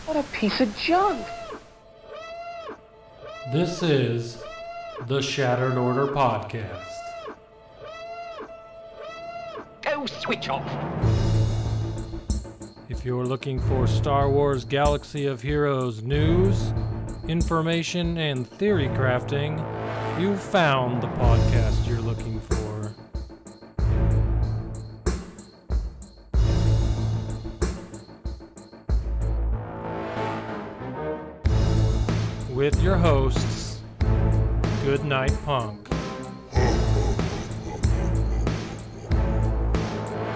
What a piece of junk! This is the Shattered Order Podcast. Go switch off! If you're looking for Star Wars Galaxy of Heroes news, information, and theory crafting, you've found the podcast you're looking for. With your hosts, GoodNightPunk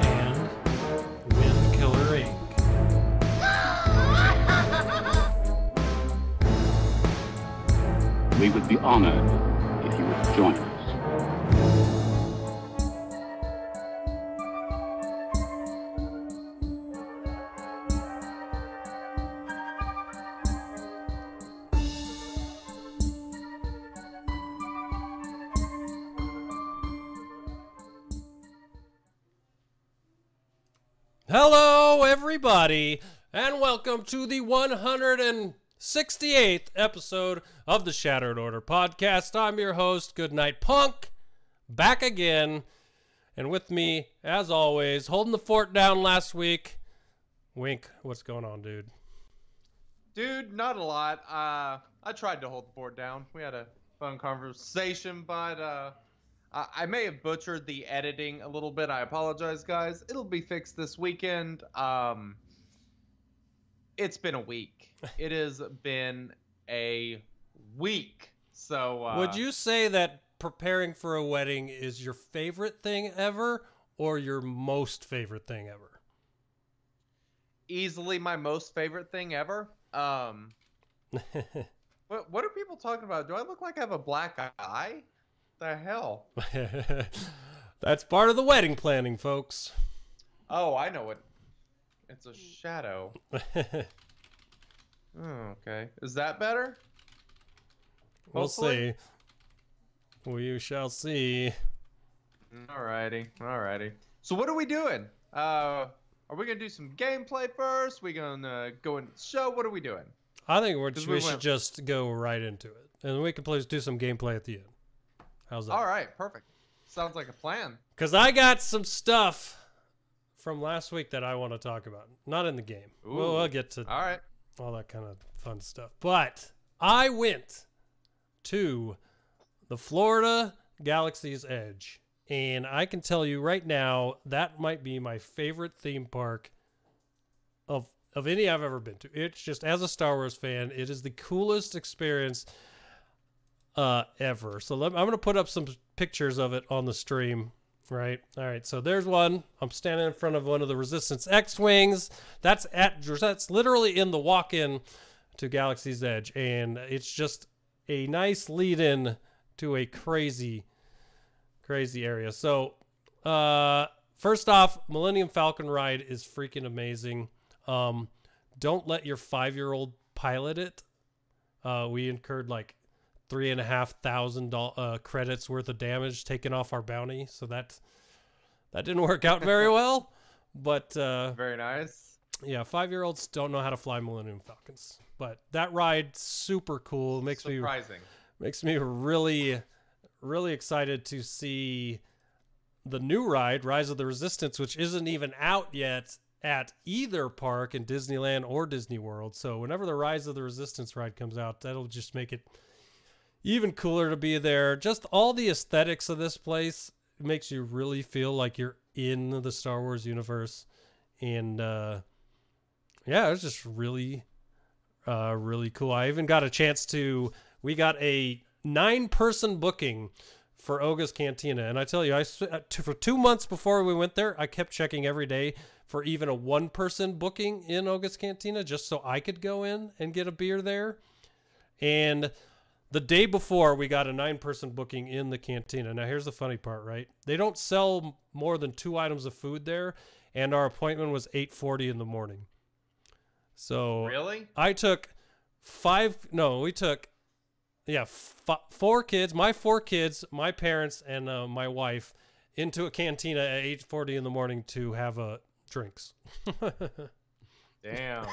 and WinKILLERinc. We would be honored if you would join us. Hello, everybody, and welcome to the 168th episode of the Shattered Order Podcast. I'm your host, GoodNightPunk, back again, and with me, as always, holding the fort down last week, Wink. What's going on, dude? Dude, not a lot. I tried to hold the fort down. We had a fun conversation, but I may have butchered the editing a little bit. I apologize, guys. It'll be fixed this weekend. It's been a week. It has been a week. So would you say that preparing for a wedding is your favorite thing ever or your most favorite thing ever? Easily my most favorite thing ever. What are people talking about? Do I look like I have a black eye? The hell? That's part of the wedding planning, folks. Oh, I know it. It's a shadow. Oh, okay. Is that better? We'll Hopefully? see. We shall see. Alrighty. So what are we doing? Are we gonna do some gameplay first? We gonna go into the show? What are we doing? I think we should just go right into it, and we can please do some gameplay at the end. How's that? All right, perfect. Sounds like a plan. Because I got some stuff from last week that I want to talk about. Not in the game. We'll get to all that kind of fun stuff. But I went to the Florida Galaxy's Edge. And I can tell you right now, that might be my favorite theme park of any I've ever been to. It's just, as a Star Wars fan, it is the coolest experience ever. So I'm going to put up some pictures of it on the stream, right? All right, so there's one. I'm standing in front of one of the Resistance X-Wings. That's literally in the walk-in to Galaxy's Edge, and it's just a nice lead-in to a crazy area. So first off, Millennium Falcon ride is freaking amazing. Don't let your 5-year-old pilot it. We incurred like $3,500 credits worth of damage taken off our bounty, so that didn't work out very well. But very nice. Yeah, 5-year-olds don't know how to fly Millennium Falcons, but that ride super cool. Makes me really excited to see the new ride, Rise of the Resistance, which isn't even out yet at either park in Disneyland or Disney World. So whenever the Rise of the Resistance ride comes out, that'll just make it even cooler to be there. Just all the aesthetics of this place makes you really feel like you're in the Star Wars universe. And yeah, it was just really cool. I even got a chance we got a 9-person booking for Oga's Cantina. And I tell you, for 2 months before we went there, I kept checking every day for even a 1-person booking in Oga's Cantina just so I could go in and get a beer there. And the day before, we got a 9-person booking in the cantina. Now, here's the funny part, right? They don't sell more than 2 items of food there, and our appointment was 8:40 in the morning. So really, I took 4 kids, my 4 kids, my parents, and my wife into a cantina at 8:40 in the morning to have drinks. Damn.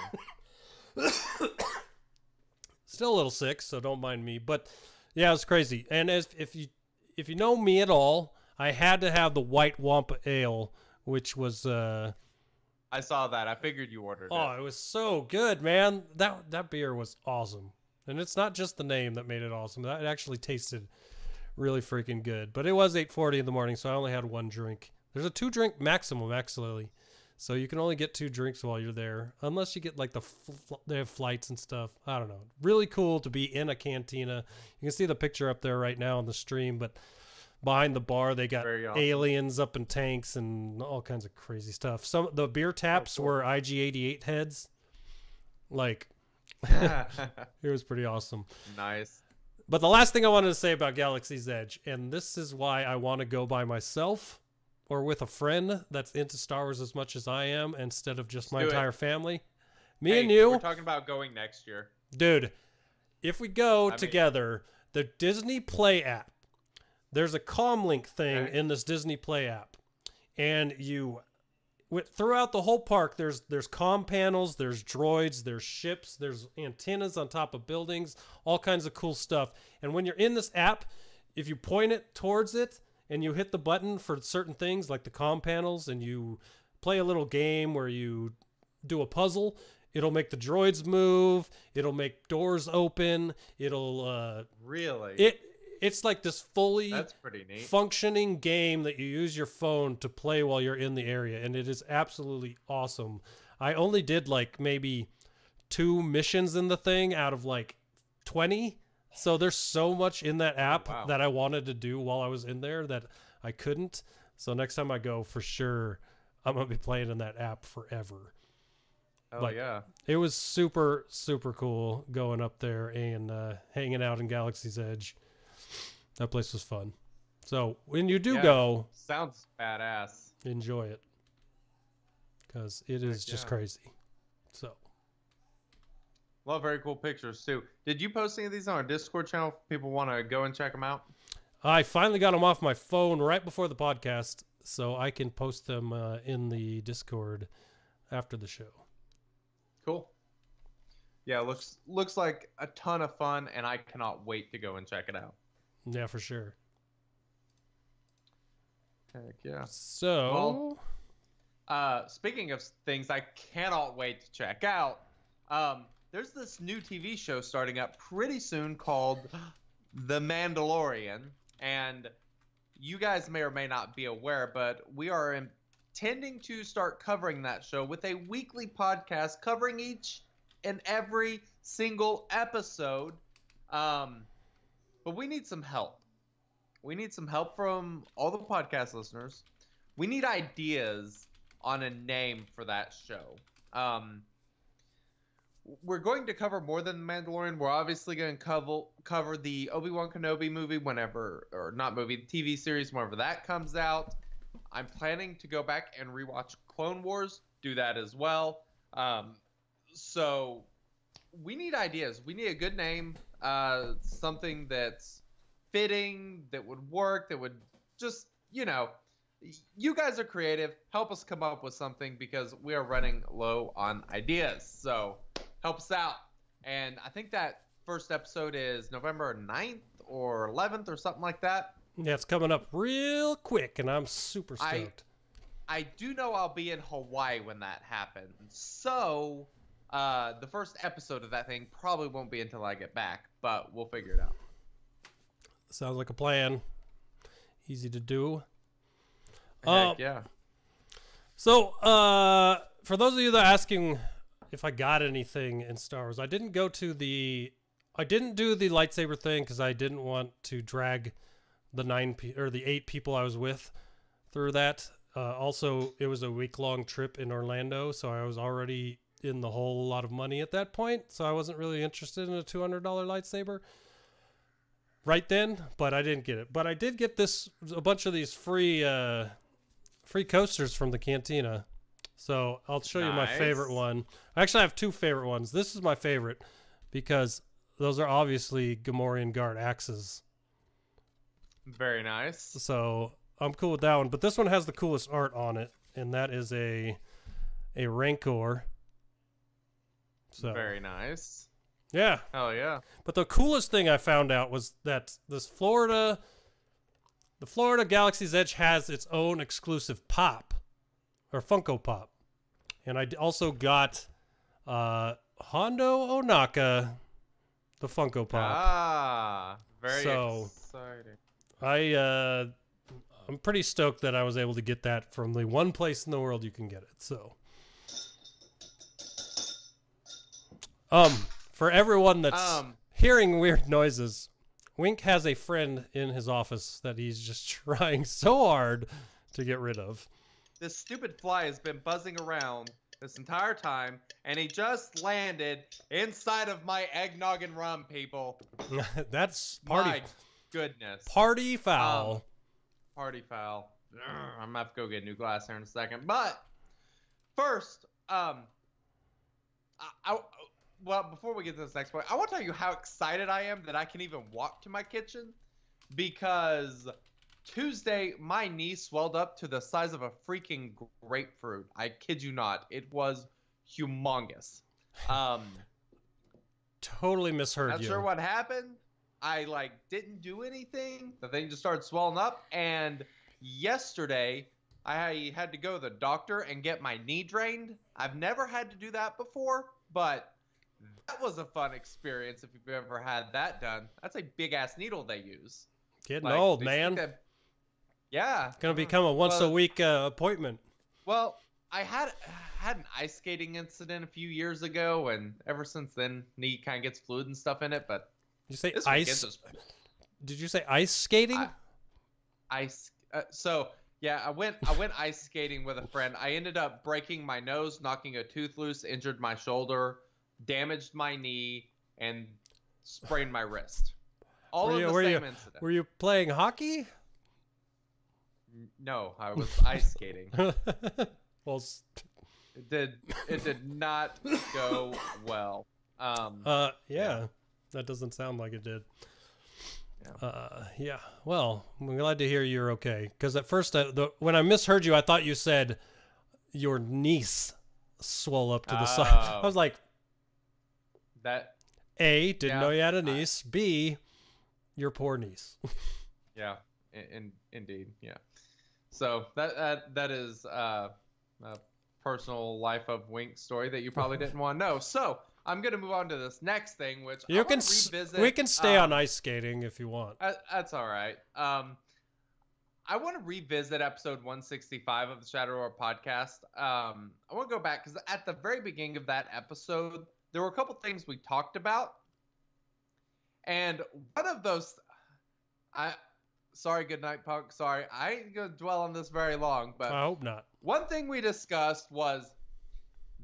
Still a little sick, so don't mind me. But yeah, it was crazy. And if you know me at all, I had to have the White Wampa Ale, which was I saw that. I figured you ordered it. Oh, it was so good, man. That beer was awesome. And it's not just the name that made it awesome. It actually tasted really freaking good. But it was 8:40 in the morning, so I only had one drink. There's a 2-drink maximum, actually. So you can only get 2 drinks while you're there, unless you get like they have flights and stuff. I don't know. Really cool to be in a cantina. You can see the picture up there right now on the stream, but behind the bar they got aliens up in tanks and all kinds of crazy stuff. Some the beer taps were IG-88 heads. Like, it was pretty awesome. Nice. But the last thing I wanted to say about Galaxy's Edge, and this is why I want to go by myself or with a friend that's into Star Wars as much as I am, instead of just my entire family. Me and you. We're talking about going next year. Dude, if we go together, the Disney Play app, there's a comlink thing in this Disney Play app. And throughout the whole park, there's comm panels, there's droids, there's ships, there's antennas on top of buildings, all kinds of cool stuff. And when you're in this app, if you point it towards it, and you hit the button for certain things like the comm panels, and you play a little game where you do a puzzle, it'll make the droids move, it'll make doors open, it'll really it's like this fully That's pretty neat. functioning game that you use your phone to play while you're in the area, and it is absolutely awesome. I only did like maybe 2 missions in the thing out of like 20. So there's so much in that app that I wanted to do while I was in there that I couldn't. So next time I go, for sure, I'm going to be playing in that app forever. Oh, yeah. It was super, super cool going up there and hanging out in Galaxy's Edge. That place was fun. So when you do go... Sounds badass. Enjoy it. Because it is just crazy. So... A lot of very cool pictures, too. Did you post any of these on our Discord channel if people want to go and check them out? I finally got them off my phone right before the podcast, so I can post them in the Discord after the show. Cool. Yeah, looks like a ton of fun, and I cannot wait to go and check it out. Yeah, for sure. Heck yeah. So... speaking of things I cannot wait to check out, there's this new TV show starting up pretty soon called The Mandalorian, and you guys may or may not be aware, but we are intending to start covering that show with a weekly podcast covering each and every single episode, but we need some help. We need some help from all the podcast listeners. We need ideas on a name for that show. We're going to cover more than The Mandalorian. We're obviously going to cover the Obi-Wan Kenobi movie TV series whenever that comes out. I'm planning to go back and rewatch Clone Wars, do that as well. So we need ideas. We need a good name, something that's fitting, that would work, that would just, you guys are creative. Help us come up with something because we are running low on ideas. So help us out. And I think that first episode is November 9th or 11th or something like that. Yeah, it's coming up real quick, and I'm super stoked. I do know I'll be in Hawaii when that happens. So the first episode of that thing probably won't be until I get back, but we'll figure it out. Sounds like a plan. Easy to do. Heck yeah. So, for those of you that are asking if I got anything in Star Wars, I didn't do the lightsaber thing because I didn't want to drag the 8 people I was with through that. Also, it was a week-long trip in Orlando, so I was already in the whole lot of money at that point, so I wasn't really interested in a $200 lightsaber right then, but I didn't get it. But I did get a bunch of these free coasters from the cantina. So I'll show you my favorite one. I actually have 2 favorite ones. This is my favorite because those are obviously Gamorrean Guard axes. Very nice. So I'm cool with that one. But this one has the coolest art on it, and that is a Rancor. So very nice. Yeah. Oh yeah. But the coolest thing I found out was that the Florida Galaxy's Edge has its own exclusive pop, or Funko Pop, and I also got Hondo Onaka, the Funko Pop. Ah, very exciting. I'm pretty stoked that I was able to get that from the one place in the world you can get it. So, for everyone that's hearing weird noises, Wink has a friend in his office that he's just trying so hard to get rid of. This stupid fly has been buzzing around this entire time, and he just landed inside of my eggnog and rum, people. That's party. My goodness. Party foul. Party foul. I'm gonna have to go get a new glass here in a second. But first, well, before we get to this next point, I want to tell you how excited I am that I can even walk to my kitchen, because Tuesday my knee swelled up to the size of a freaking grapefruit. I kid you not. It was humongous. Totally misheard Not you. sure what happened. I didn't do anything. The thing just started swelling up, and yesterday I had to go to the doctor and get my knee drained. I've never had to do that before, but that was a fun experience if you've ever had that done. That's a big ass needle they use. Getting old, man. Yeah. Gonna become a once a week appointment. Well, I had an ice skating incident a few years ago, and ever since then, knee kind of gets fluid and stuff in it. But did you say ice? Did you say ice skating? So yeah, I went ice skating with a friend. I ended up breaking my nose, knocking a tooth loose, injured my shoulder, damaged my knee, and sprained my wrist. All in the same incident. Were you playing hockey? No, I was ice skating. Well, it did not go well. Yeah, that doesn't sound like it did. Yeah. Well, I'm glad to hear you're okay. Because at first, when I misheard you, I thought you said your niece swole up to the side. I was like, that. A, didn't know you had a niece. B, your poor niece. Yeah, indeed. Yeah. So that is a personal life of Wink story that you probably didn't want to know. So I'm gonna move on to this next thing, which you can revisit. We can stay on ice skating if you want. That's all right. I want to revisit episode 165 of the SWGOH podcast. I want to go back because at the very beginning of that episode, there were a couple things we talked about, and one of those, sorry, GoodNightPunk. Sorry, I ain't gonna dwell on this very long, but I hope not. One thing we discussed was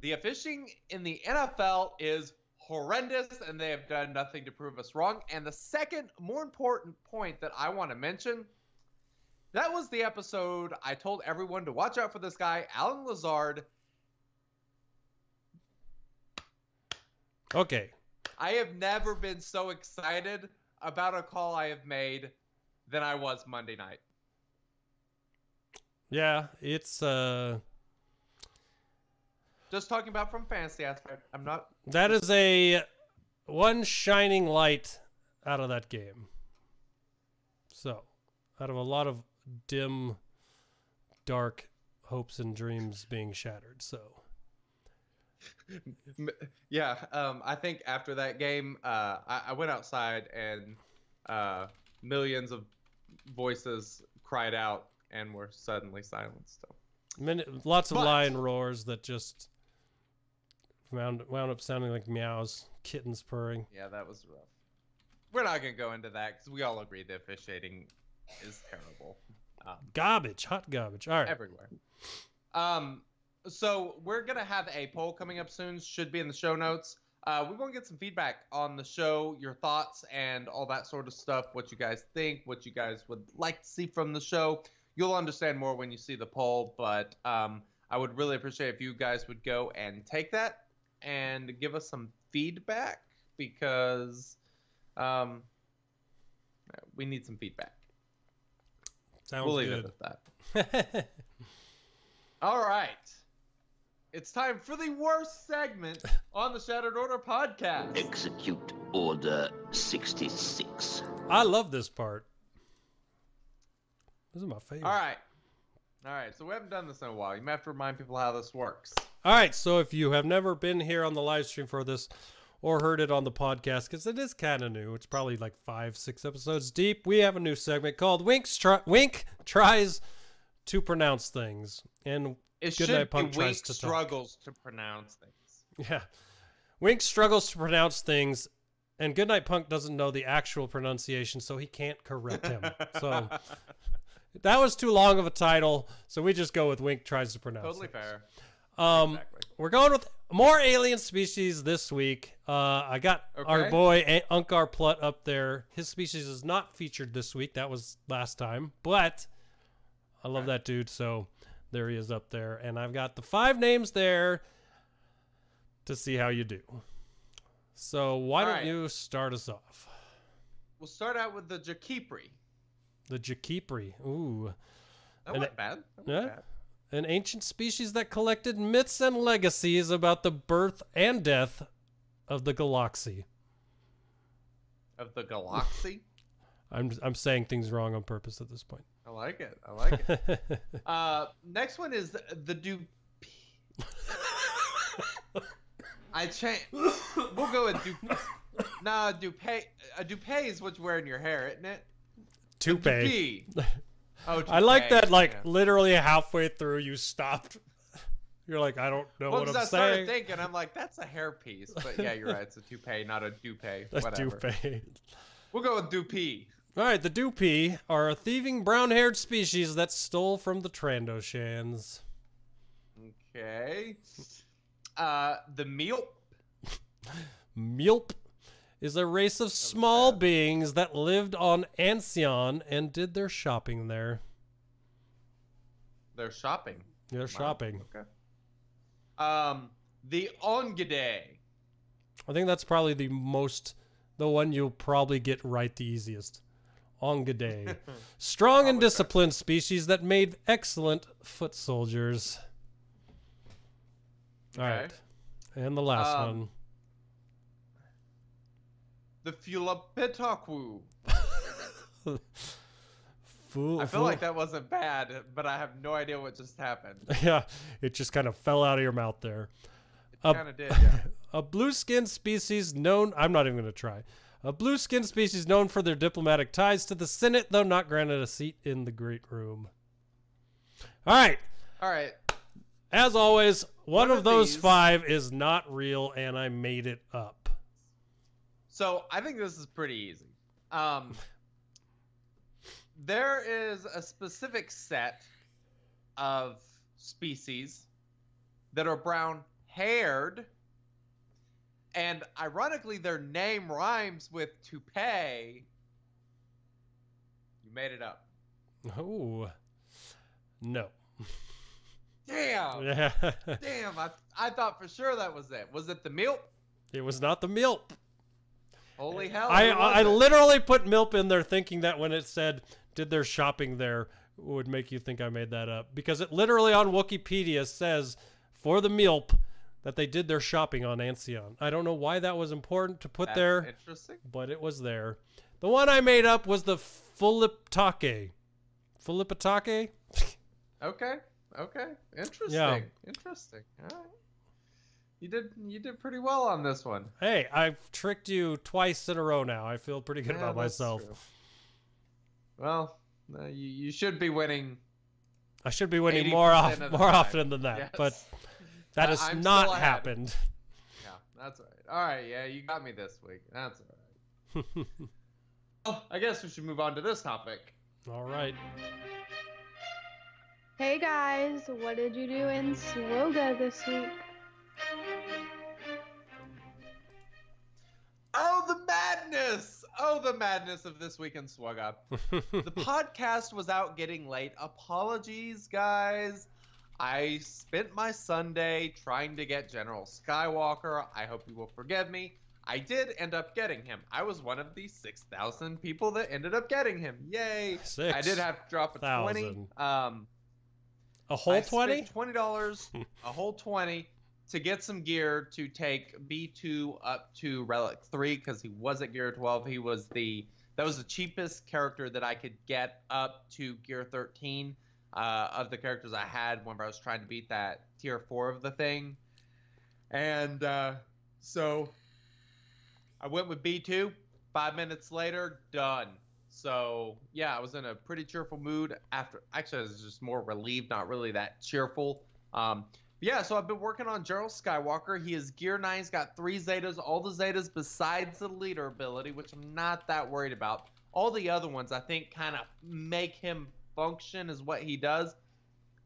the officiating in the NFL is horrendous, and they have done nothing to prove us wrong. And the second, more important point that I want to mention, that was the episode I told everyone to watch out for this guy, Alan Lazard. Okay. I have never been so excited about a call I have made than I was Monday night. Yeah, it's just talking about from fantasy aspect. I'm not. That is a one shining light out of that game. So, out of a lot of dim, dark hopes and dreams being shattered. So, yeah, I think after that game, I went outside and millions of voices cried out and were suddenly silenced. So. Lots of lion roars that just wound up sounding like meows, kittens purring. Yeah, that was rough. We're not going to go into that because we all agree the officiating is terrible. Garbage, hot garbage. All right. Everywhere. So we're going to have a poll coming up soon. Should be in the show notes. We want to get some feedback on the show, your thoughts, and all that sort of stuff. What you guys think, what you guys would like to see from the show. You'll understand more when you see the poll, but I would really appreciate if you guys would go and take that and give us some feedback, because we need some feedback. Sounds we'll leave good. it at that. All right. It's time for the worst segment on the Shattered Order podcast. Execute Order 66. I love this part. This is my favorite. All right. So we haven't done this in a while. You may have to remind people how this works. All right. So if you have never been here on the live stream for this or heard it on the podcast, because it is kind of new. It's probably like 5-6 episodes deep. We have a new segment called Wink Tries to Pronounce Things. And it should be Wink struggles to pronounce things. Yeah. Wink struggles to pronounce things, and GoodNightPunk doesn't know the actual pronunciation, so he can't correct him. So that was too long of a title, so we just go with Wink Tries to Pronounce Totally things. fair. Exactly. We're going with more alien species this week. I got our boy Unkar Plut up there. His species is not featured this week. That was last time, but I love that dude, so there he is up there. And I've got the 5 names there to see how you do. So why don't you start us off? We'll start out with the Jakipri. The Jakipri. Ooh. That wasn't bad. Yeah. An ancient species that collected myths and legacies about the birth and death of the galaxy. Of the galaxy? I'm saying things wrong on purpose at this point. I like it. Next one is the I change. We'll go with Dupe. Nah, Dupe. A Dupe is what you wear in your hair, isn't it? Toupee. Oh, I like that. Like literally halfway through, you stopped. You're like, I don't know what I'm saying. I started thinking, I'm like, that's a hairpiece. But yeah, you're right. It's a toupee, not a dupe. Whatever. Toupee. We'll go with Dupe. All right, the Dupe are a thieving brown-haired species that stole from the Trandoshans. Okay. The Meelp. Meelp is a race of small beings that lived on Ancyon and did their shopping there. They're shopping. They're shopping. Okay. The Ongide. I think that's probably the one you'll probably get right the easiest. Ongide. Strong and disciplined species that made excellent foot soldiers. All right. And the last one. The Fulapitaku. I feel like that wasn't bad, but I have no idea what just happened. Yeah, it just kind of fell out of your mouth there. It kind of did, yeah. A blue-skinned species known... I'm not even going to try. A blue-skinned species known for their diplomatic ties to the Senate, though not granted a seat in the Great Room. All right. All right. As always, one of those 5 is not real, and I made it up. So I think this is pretty easy. There is a specific set of species that are brown-haired, and ironically, their name rhymes with toupee. You made it up. Oh, no. Damn. Yeah. Damn, I thought for sure that was it. Was it the Meelp? It was not the Meelp. Holy hell. I literally put Meelp in there thinking that when it said, did their shopping there, would make you think I made that up. Because it literally on Wikipedia says, for the Meelp, that they did their shopping on Ancyon. I don't know why that was important to put there. Interesting. But it was there. The one I made up was the Fulipitake. Fulipitake? Okay. Interesting. Yeah. Interesting. All right. You did pretty well on this one. Hey, I've tricked you twice in a row now. I feel pretty good about myself. True. Well, you should be winning. I should be winning more often than that, yes. But that has not happened. Yeah, that's all right. All right, yeah, you got me this week. That's all right. Well, I guess we should move on to this topic. All right. Hey guys, what did you do in SWGOH this week? Oh, the madness! Oh, the madness of this week in SWGOH. The podcast was out getting late. Apologies, guys. I spent my Sunday trying to get General Skywalker. I hope you will forgive me. I did end up getting him. I was one of the 6,000 people that ended up getting him. Yay! I did have to drop a 20. A whole 20? $20, a whole 20 to get some gear to take B2 up to Relic 3 because he was at Gear 12. That was the cheapest character that I could get up to Gear 13 of the characters I had whenever I was trying to beat that Tier 4 of the thing. And so I went with B2. 5 minutes later, done. So yeah, I was in a pretty cheerful mood after. Actually, I was just more relieved, not really that cheerful. Yeah, so I've been working on General Skywalker. He is Gear 9. He's got 3 Zetas, all the Zetas besides the leader ability, which I'm not that worried about. All the other ones, I think, kind of make him function as what he does.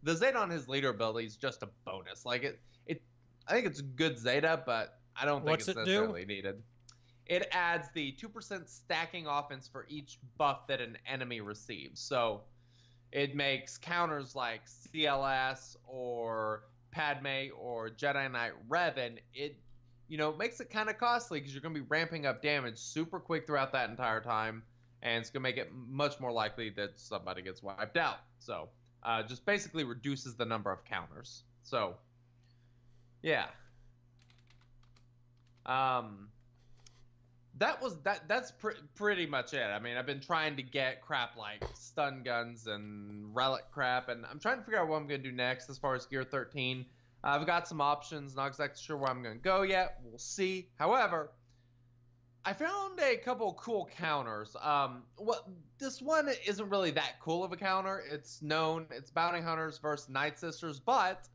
The Zeta on his leader ability is just a bonus. Like I think it's a good Zeta, but I don't think it's necessarily needed. It adds the 2% stacking offense for each buff that an enemy receives. So it makes counters like CLS or Padme or Jedi Knight Revan. It makes it kind of costly because you're going to be ramping up damage super quick throughout that entire time, and it's going to make it much more likely that somebody gets wiped out. So just basically reduces the number of counters. So yeah. That's pretty much it. I mean, I've been trying to get crap like stun guns and relic crap, and I'm trying to figure out what I'm going to do next as far as Gear 13. I've got some options, not exactly sure where I'm going to go yet. We'll see. However, I found a couple cool counters. This one isn't really that cool of a counter. It's Bounty Hunters versus Night Sisters, but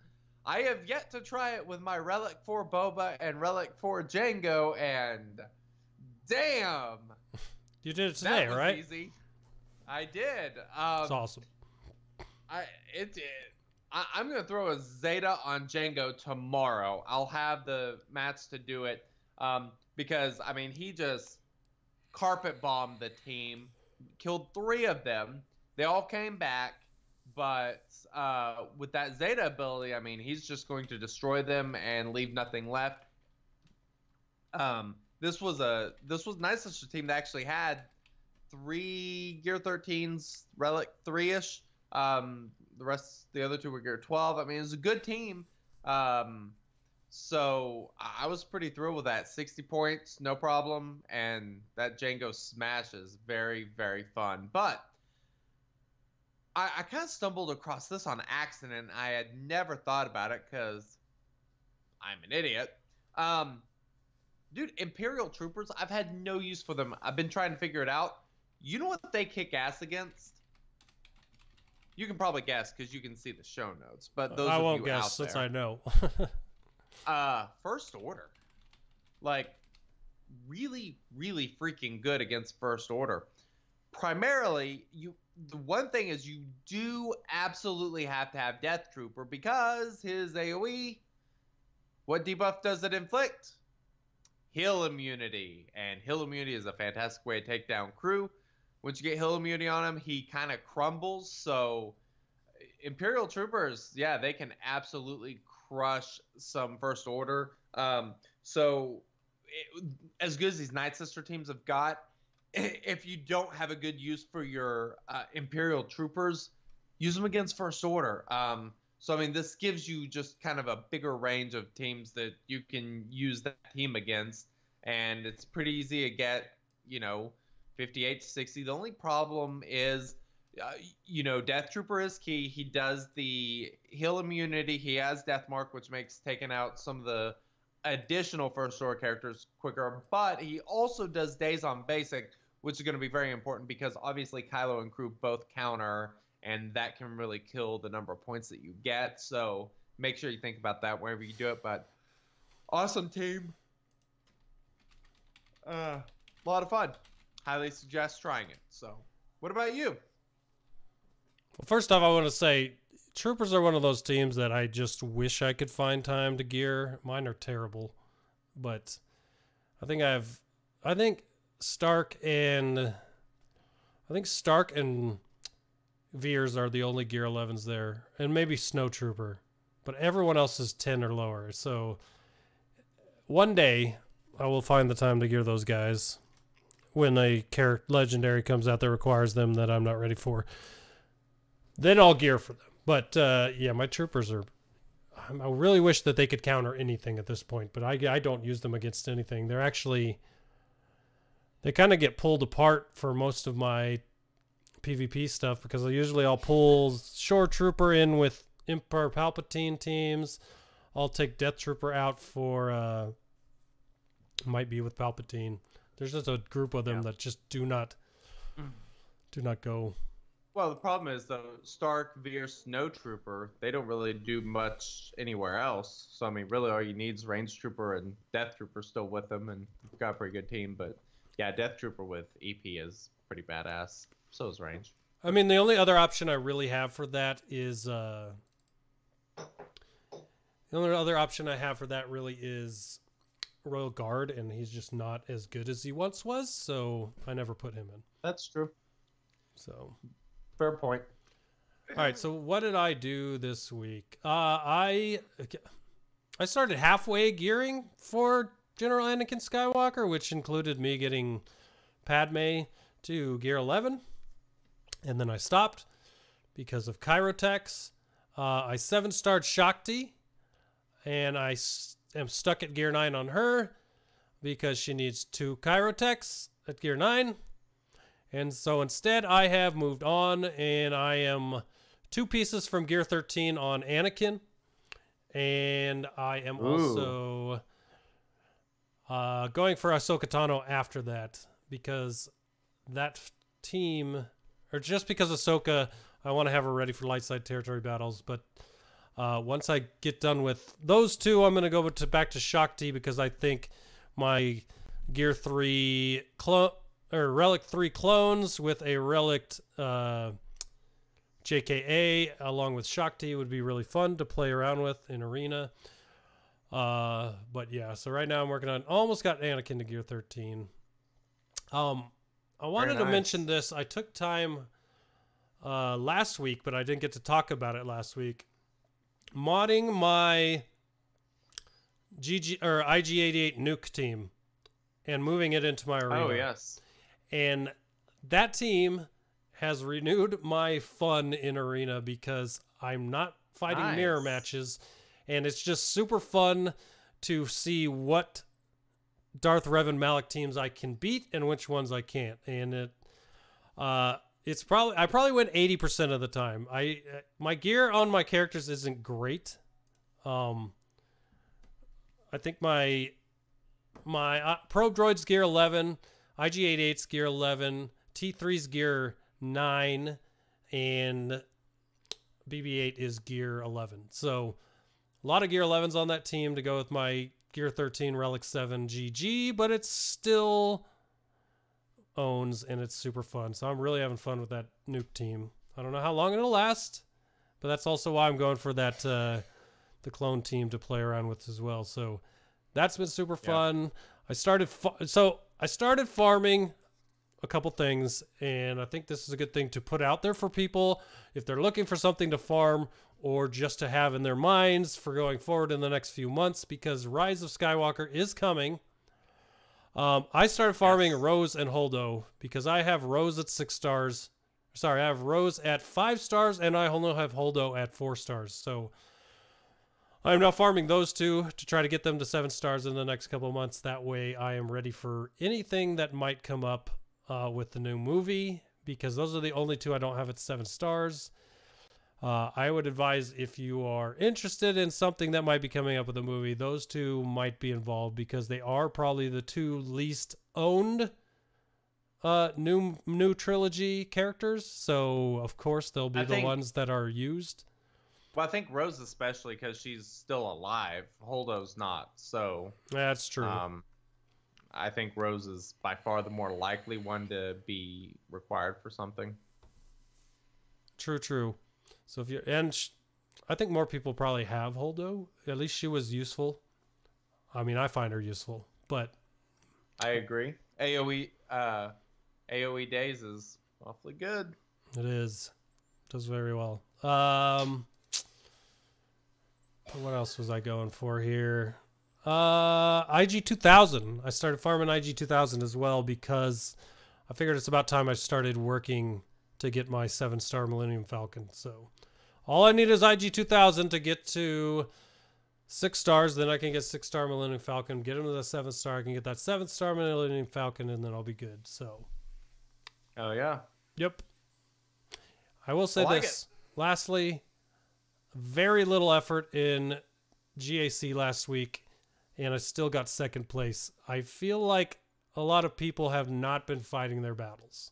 I have yet to try it with my Relic 4 Boba and Relic 4 Jango, and damn, you did it today, right? Easy. I did. It's awesome. I'm gonna throw a Zeta on Jango tomorrow. I'll have the mats to do it because I mean he just carpet bombed the team, killed 3 of them. They all came back, but with that Zeta ability, I mean he's just going to destroy them and leave nothing left. This was Night Sister team that actually had 3 Gear 13s, Relic 3-ish. The other 2 were Gear 12. I mean, it was a good team. So I was pretty thrilled with that. 60 points, no problem. And that Jango smash is very, very fun. But I kind of stumbled across this on accident. I had never thought about it because I'm an idiot. Dude, Imperial Troopers, I've had no use for them. I've been trying to figure it out. You know what they kick ass against? You can probably guess because you can see the show notes. But those I of won't you guess out since there, I know. First Order. Like, really, really freaking good against First Order. Primarily, the one thing is you do absolutely have to have Death Trooper because his AoE, what debuff does it inflict? Heal immunity, and heal immunity is a fantastic way to take down crew. Once you get heal immunity on him, he kind of crumbles. So Imperial Troopers, yeah, they can absolutely crush some First Order. As good as these Night Sister teams have got, if you don't have a good use for your Imperial Troopers, use them against First Order. So, I mean, this gives you just kind of a bigger range of teams that you can use that team against. And it's pretty easy to get, 58 to 60. The only problem is, Death Trooper is key. He does the heal immunity. He has Death Mark, which makes taking out some of the additional First Order characters quicker. But he also does Days on Basic, which is going to be very important because obviously Kylo and crew both counter, and that can really kill the number of points that you get. So make sure you think about that whenever you do it. But awesome team. A lot of fun. Highly suggest trying it. So what about you? Well, first off, I want to say Troopers are one of those teams that I just wish I could find time to gear. Mine are terrible. But I think Stark and Veers are the only Gear 11s there, and maybe Snow Trooper, but everyone else is 10 or lower. So one day I will find the time to gear those guys when a legendary comes out that requires them that I'm not ready for. Then I'll gear for them. But yeah, my troopers are. I really wish that they could counter anything at this point, but I don't use them against anything. They're actually. They kind of get pulled apart for most of my PvP stuff because I'll pull Shore Trooper in with Emperor Palpatine teams. I'll take Death Trooper out for might be with Palpatine. There's just a group of them that just do not go. Well, the problem is though, Stark, Veer, Snow Trooper, they don't really do much anywhere else. So I mean, really, all you need is Range Trooper and Death Trooper still with them, and you've got a pretty good team. But yeah, Death Trooper with EP is pretty badass. So is Range. I mean, the only other option I really have for that is the only other option I have for that really is Royal Guard, and he's just not as good as he once was, so I never put him in. That's true. So. Fair point. All right, so what did I do this week? I started halfway gearing for General Anakin Skywalker, which included me getting Padme to gear 11, and then I stopped because of Chirotex. I 7-starred Shakti, and I am stuck at gear 9 on her because she needs 2 Chirotex at gear 9. And so instead, I have moved on, and I am 2 pieces from Gear 13 on Anakin. And I am also going for Ahsoka Tano after that, because that team, or just because Ahsoka, I want to have her ready for light side territory battles. But once I get done with those 2, I'm going to go back to Shakti, because I think my Gear 3 Relic 3 clones with a Relic JKA along with Shakti would be really fun to play around with in Arena. But yeah, so right now I'm working on, almost got Anakin to gear 13. I wanted to mention this. I took time last week, but I didn't get to talk about it last week. Modding my IG-88 nuke team and moving it into my Arena. Oh, yes. And that team has renewed my fun in Arena because I'm not fighting mirror matches. And it's just super fun to see what Darth Revan Malak teams I can beat and which ones I can't. And I probably win 80% of the time. My gear on my characters isn't great. I think my probe droid's gear 11. IG-88's gear 11, T3's gear 9, and BB-8 is gear 11. So a lot of gear 11s on that team to go with my gear 13 Relic 7 GG, but it still owns, and it's super fun. So I'm really having fun with that nuke team. I don't know how long it'll last, but that's also why I'm going for that the clone team to play around with as well. So that's been super fun. I started farming a couple things, and I think this is a good thing to put out there for people if they're looking for something to farm or just to have in their minds for going forward in the next few months, because Rise of Skywalker is coming. I started farming Rose and Holdo because I have Rose at 6 stars. Sorry, I have Rose at 5 stars, and I only have Holdo at 4 stars. So I'm now farming those 2 to try to get them to 7 stars in the next couple of months. That way I am ready for anything that might come up with the new movie, because those are the only 2 I don't have at 7 stars. I would advise, if you are interested in something that might be coming up with the movie, those 2 might be involved, because they are probably the 2 least owned new trilogy characters. So of course they'll be the ones that are used. Well, I think Rose especially, because she's still alive. Holdo's not, so that's true. I think Rose is by far the more likely one to be required for something. True. So if you're, I think more people probably have Holdo. At least she was useful. I mean, I find her useful, but I agree. AOE Days is awfully good. It is. Does very well. What else was I going for here? IG 2000. I started farming IG 2000 as well, because I figured it's about time I started working to get my 7-star Millennium Falcon. So All I need is IG 2000 to get to 6 stars. Then I can get 6-star Millennium Falcon. Get him to the 7-star. I can get that 7-star Millennium Falcon, and then I'll be good. So. Oh yeah. Yep. I will say this. Lastly, very little effort in GAC last week, and I still got 2nd place. I feel like a lot of people have not been fighting their battles.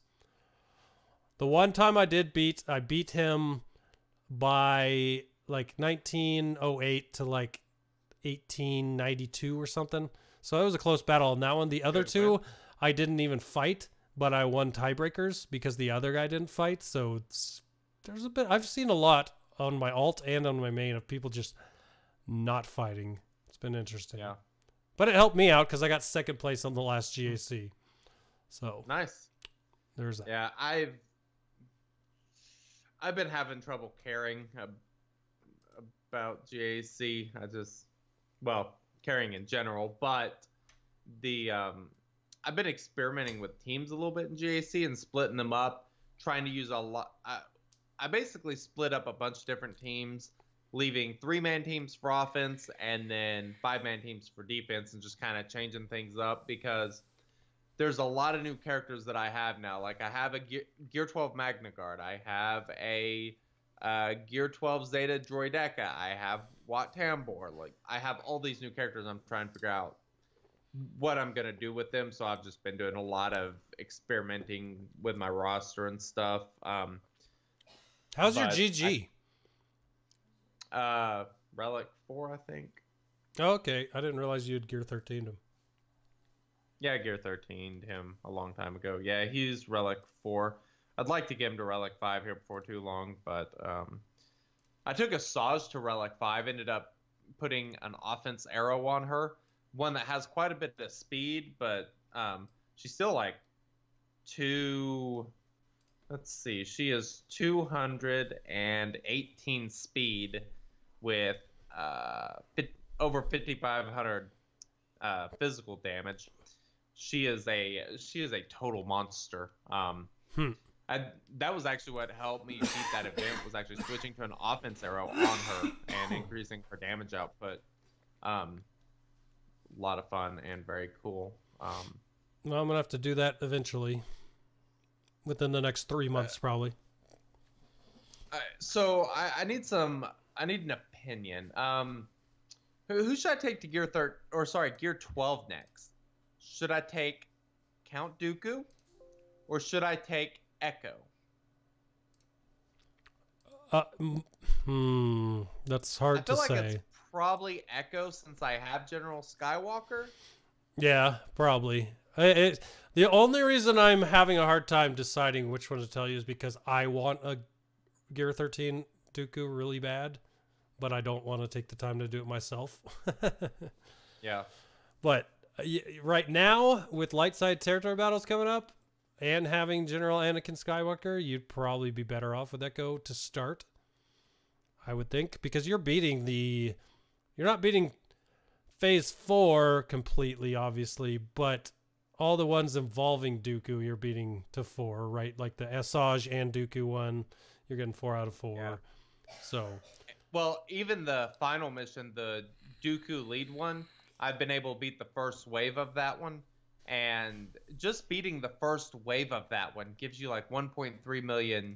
The one time I beat him by like 1908 to like 1892 or something. So it was a close battle. And that one, the other two, I didn't even fight, but I won tiebreakers because the other guy didn't fight. So there's a bit, I've seen a lot on my alt and on my main of people just not fighting. It's been interesting. Yeah. But it helped me out because I got 2nd place on the last GAC. So nice. There's that. Yeah, I've been having trouble caring about GAC. Caring in general, but I've been experimenting with teams a little bit in GAC and splitting them up, trying to use a lot. I basically split up a bunch of different teams, leaving 3-man teams for offense and then 5-man teams for defense, and just kind of changing things up because there's a lot of new characters that I have now. Like I have a Gear 12 Magna Guard. I have a Gear 12 Zeta Droideka. I have Wat Tambor. Like I have all these new characters. I'm trying to figure out what I'm going to do with them. So I've just been doing a lot of experimenting with my roster and stuff. How's your GG? Relic 4, I think. Oh, okay. I didn't realize you had Gear 13'd him. Yeah, Gear 13'd him a long time ago. Yeah, he's Relic 4. I'd like to get him to Relic 5 here before too long, but I took a Saj to Relic 5, ended up putting an offense arrow on her, one that has quite a bit of speed, but she's still like she is 218 speed with over 5,500 physical damage. She is a total monster. That was actually what helped me beat that event, was actually switching to an offense arrow on her and increasing her damage output. A lot of fun and very cool. Well, I'm gonna have to do that eventually, within the next 3 months probably. So I need an opinion. Who should I take to Gear 12 next? Should I take Count Dooku, or should I take Echo? That's hard to say. I feel like it's probably Echo since I have General Skywalker. Yeah, probably. The only reason I'm having a hard time deciding which one to tell you is because I want a Gear 13 Dooku really bad, but I don't want to take the time to do it myself. Yeah. But right now, with light side territory battles coming up and having General Anakin Skywalker, you'd probably be better off with Echo to start, I would think, because you're not beating Phase 4 completely, obviously, but all the ones involving Dooku, you're beating to 4, right? Like the Asajj and Dooku one, you're getting 4 out of 4. Yeah. So, well, even the final mission, the Dooku lead one, I've been able to beat the first wave of that one, and just beating the first wave of that one gives you like 1.3 million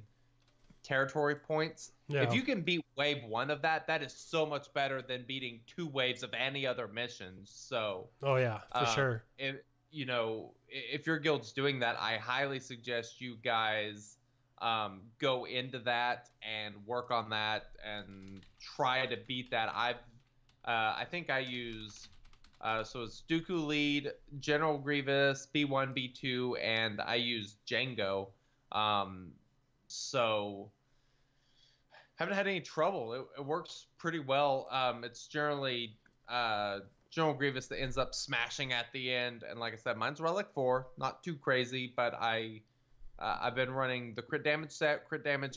territory points. Yeah. If you can beat wave 1 of that, that is so much better than beating 2 waves of any other missions. So, oh yeah, for sure. If your guild's doing that, I highly suggest you guys go into that and work on that and try to beat that. I think I use so it's Dooku lead, General Grievous, B1, B2, and I use Jango. So haven't had any trouble. It works pretty well. It's generally General Grievous that ends up smashing at the end, and like I said, mine's Relic 4, not too crazy, but I've been running the crit damage set, crit damage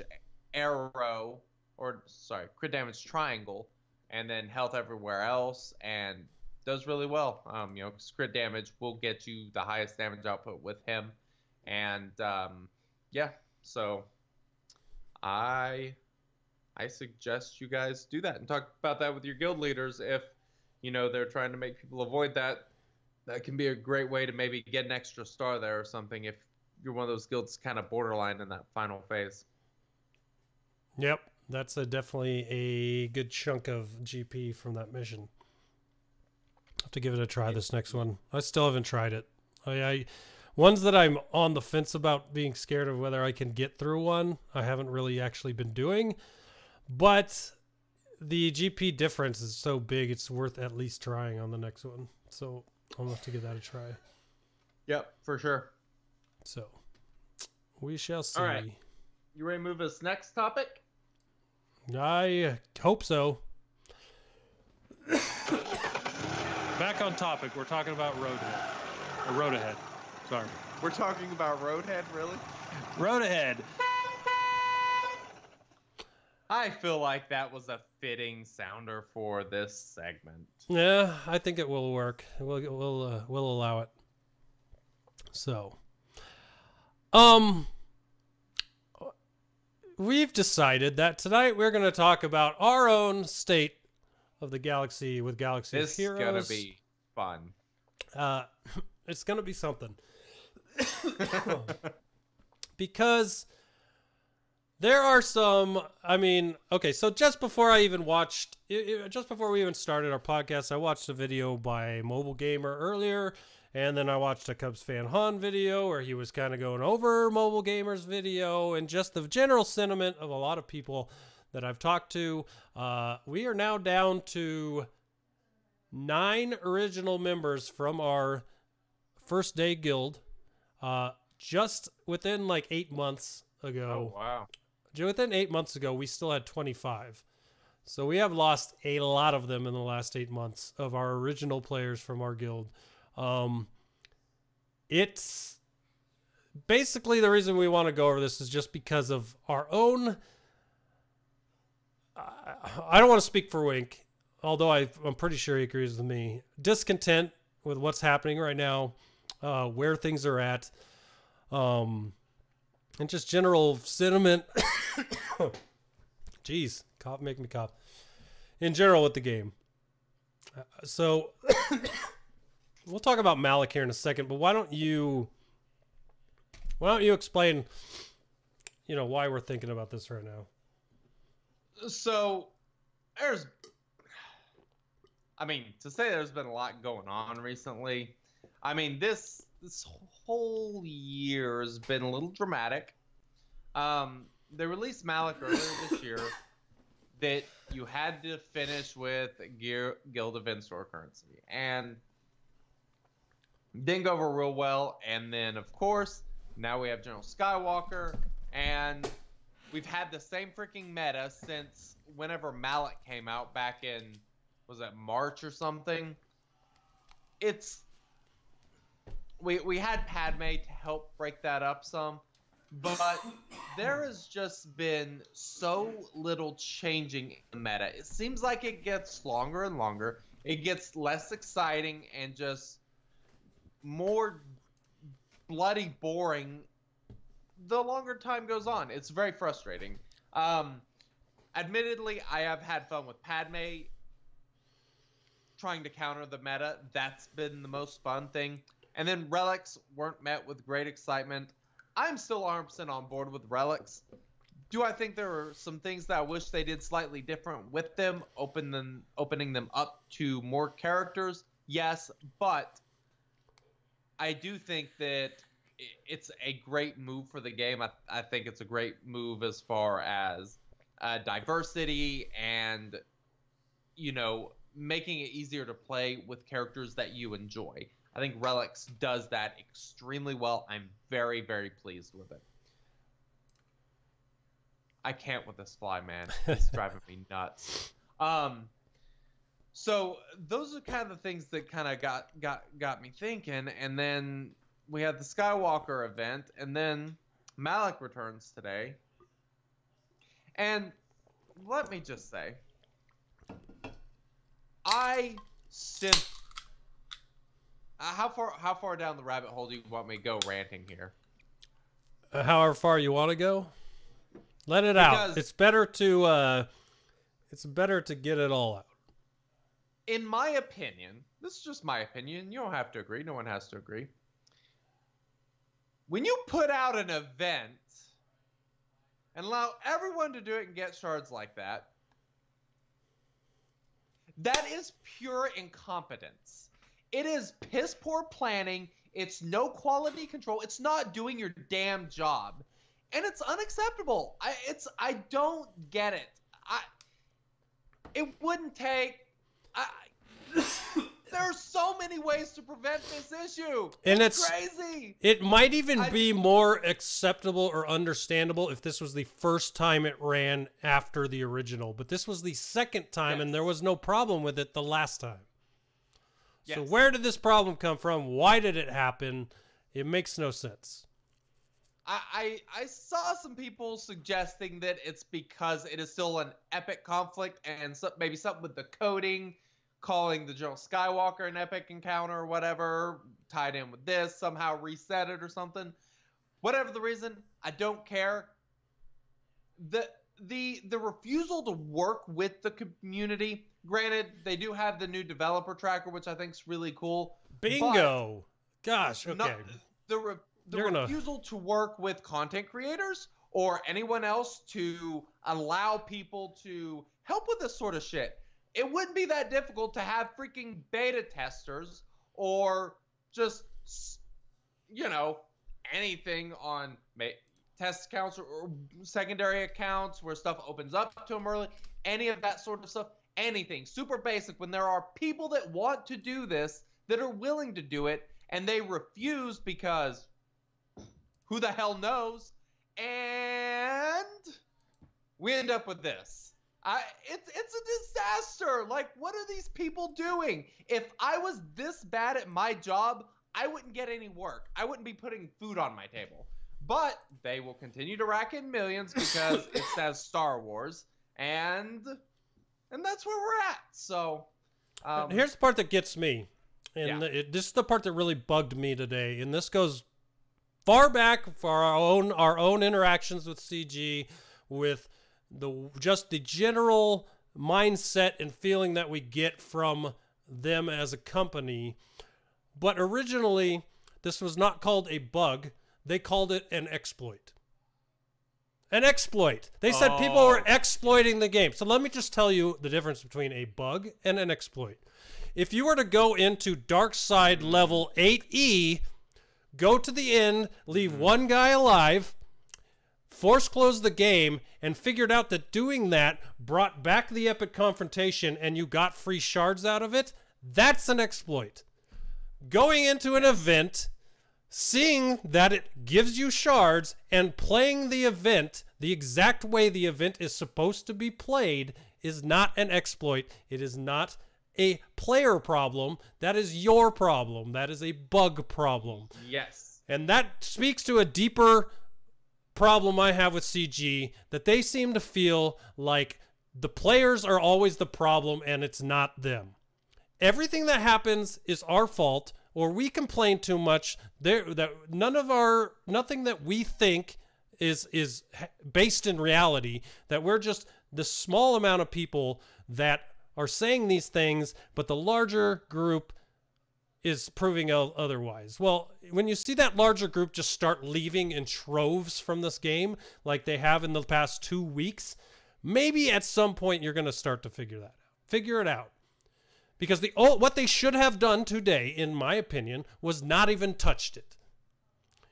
arrow, crit damage triangle, and then health everywhere else, and does really well. Because crit damage will get you the highest damage output with him, and yeah, so I I suggest you guys do that and talk about that with your guild leaders if, you know, they're trying to make people avoid that. That can be a great way to maybe get an extra star there or something if you're one of those guilds kind of borderline in that final phase. Yep, that's definitely a good chunk of GP from that mission. I'll have to give it a try this next one. I still haven't tried it. Ones that I'm on the fence about being scared of whether I can get through one, I haven't really actually been doing. But the GP difference is so big, it's worth at least trying on the next one. So I'll have to give that a try. Yep, for sure. So we shall see. All right. You ready to move us next topic? I hope so. Back on topic. We're talking about Roadhead. Or Road Ahead. Sorry. We're talking about Roadhead, really? Road Ahead. I feel like that was a fitting sounder for this segment. Yeah, I think it will work. We'll allow it. So, we've decided that tonight we're going to talk about our own state of the galaxy with Galaxy of Heroes. This is going to be fun. It's going to be something. Because there are some, I mean, okay, so just before I even watched, just before we even started our podcast, I watched a video by Mobile Gamer earlier, and then I watched a Cubs fan Han video where he was kind of going over Mobile Gamer's video and just the general sentiment of a lot of people that I've talked to. We are now down to 9 original members from our first day guild. Just within like 8 months ago. Oh, wow. Within 8 months ago, we still had 25. So we have lost a lot of them in the last 8 months of our original players from our guild. It's basically the reason we want to go over this is just because of our own. I don't want to speak for Wink, although I'm pretty sure he agrees with me. Discontent with what's happening right now, where things are at, and just general sentiment. Jeez, cough, make me cough. In general with the game. So we'll talk about Malik here in a second, but why don't you explain, why we're thinking about this right now? So there's been a lot going on recently. I mean, this whole year has been a little dramatic. They released Malik earlier this year that you had to finish with Guild event store currency, and didn't go over real well. And then, of course, now we have General Skywalker, and we've had the same freaking meta since whenever Malik came out back in, was it March or something? We had Padme to help break that up some, but there has just been so little changing in the meta. It seems like it gets longer and longer. It gets less exciting and just more bloody boring the longer time goes on. It's very frustrating. Admittedly, I have had fun with Padme trying to counter the meta. That's been the most fun thing. And then relics weren't met with great excitement. I'm still 100% on board with relics. Do I think there are some things that I wish they did slightly different with them, opening them up to more characters? Yes, but I do think that it's a great move for the game. I think it's a great move as far as diversity and, making it easier to play with characters that you enjoy. I think Relics does that extremely well. I'm very, very pleased with it. I can't with this fly, man. It's driving me nuts. So those are kind of the things that kind of got me thinking. And then we had the Skywalker event, and then Malik returns today. And let me just say, how far down the rabbit hole do you want me to go ranting here? However far you want to go. Let it out. It's better to get it all out. In my opinion, this is just my opinion. You don't have to agree. No one has to agree. When you put out an event and allow everyone to do it and get shards like that, that is pure incompetence. It is piss poor planning. It's no quality control. It's not doing your damn job. And it's unacceptable. I don't get it. It wouldn't take... There are so many ways to prevent this issue. And it's crazy. It might even be more acceptable or understandable if this was the first time it ran after the original. But this was the second time, and there was no problem with it the last time. Yes. So where did this problem come from? Why did it happen? It makes no sense. I saw some people suggesting that it's because it is still an epic conflict and maybe something with the coding, calling the General Skywalker an epic encounter or whatever, tied in with this, somehow reset it or something. Whatever the reason, I don't care. The refusal to work with the community, granted, they do have the new developer tracker, which I think is really cool. Bingo! Gosh, okay. The refusal to work with content creators or anyone else to allow people to help with this sort of shit. It wouldn't be that difficult to have freaking beta testers or just, you know, anything on test accounts or secondary accounts where stuff opens up to them early. Any of that sort of stuff. Anything. Super basic. When there are people that want to do this, that are willing to do it, and they refuse because who the hell knows? And we end up with this. It's a disaster. Like, what are these people doing? If I was this bad at my job, I wouldn't get any work. I wouldn't be putting food on my table. But they will continue to rack in millions because it says Star Wars, and that's where we're at. So here's the part that gets me, and this is the part that really bugged me today. And this goes far back for our own interactions with CG, with just the general mindset and feeling that we get from them as a company. But originally, this was not called a bug. They called it an exploit. An exploit. They said people were exploiting the game. So let me just tell you the difference between a bug and an exploit. If you were to go into Dark Side level 8E, go to the end, leave one guy alive, force close the game, and figured out that doing that brought back the epic confrontation and you got free shards out of it, that's an exploit. Going into an event, seeing that it gives you shards, and playing the event the exact way the event is supposed to be played is not an exploit. It is not a player problem. That is your problem. That is a bug problem. Yes. And that speaks to a deeper problem I have with CG, that they seem to feel like the players are always the problem and it's not them. Everything that happens is our fault, or we complain too much. Nothing that we think is based in reality, that we're just the small amount of people that are saying these things, but the larger group is proving otherwise. Well, when you see that larger group just start leaving in troves from this game, like they have in the past 2 weeks, maybe at some point you're going to start to figure that out. Figure it out. Because what they should have done today, in my opinion, was not even touched it.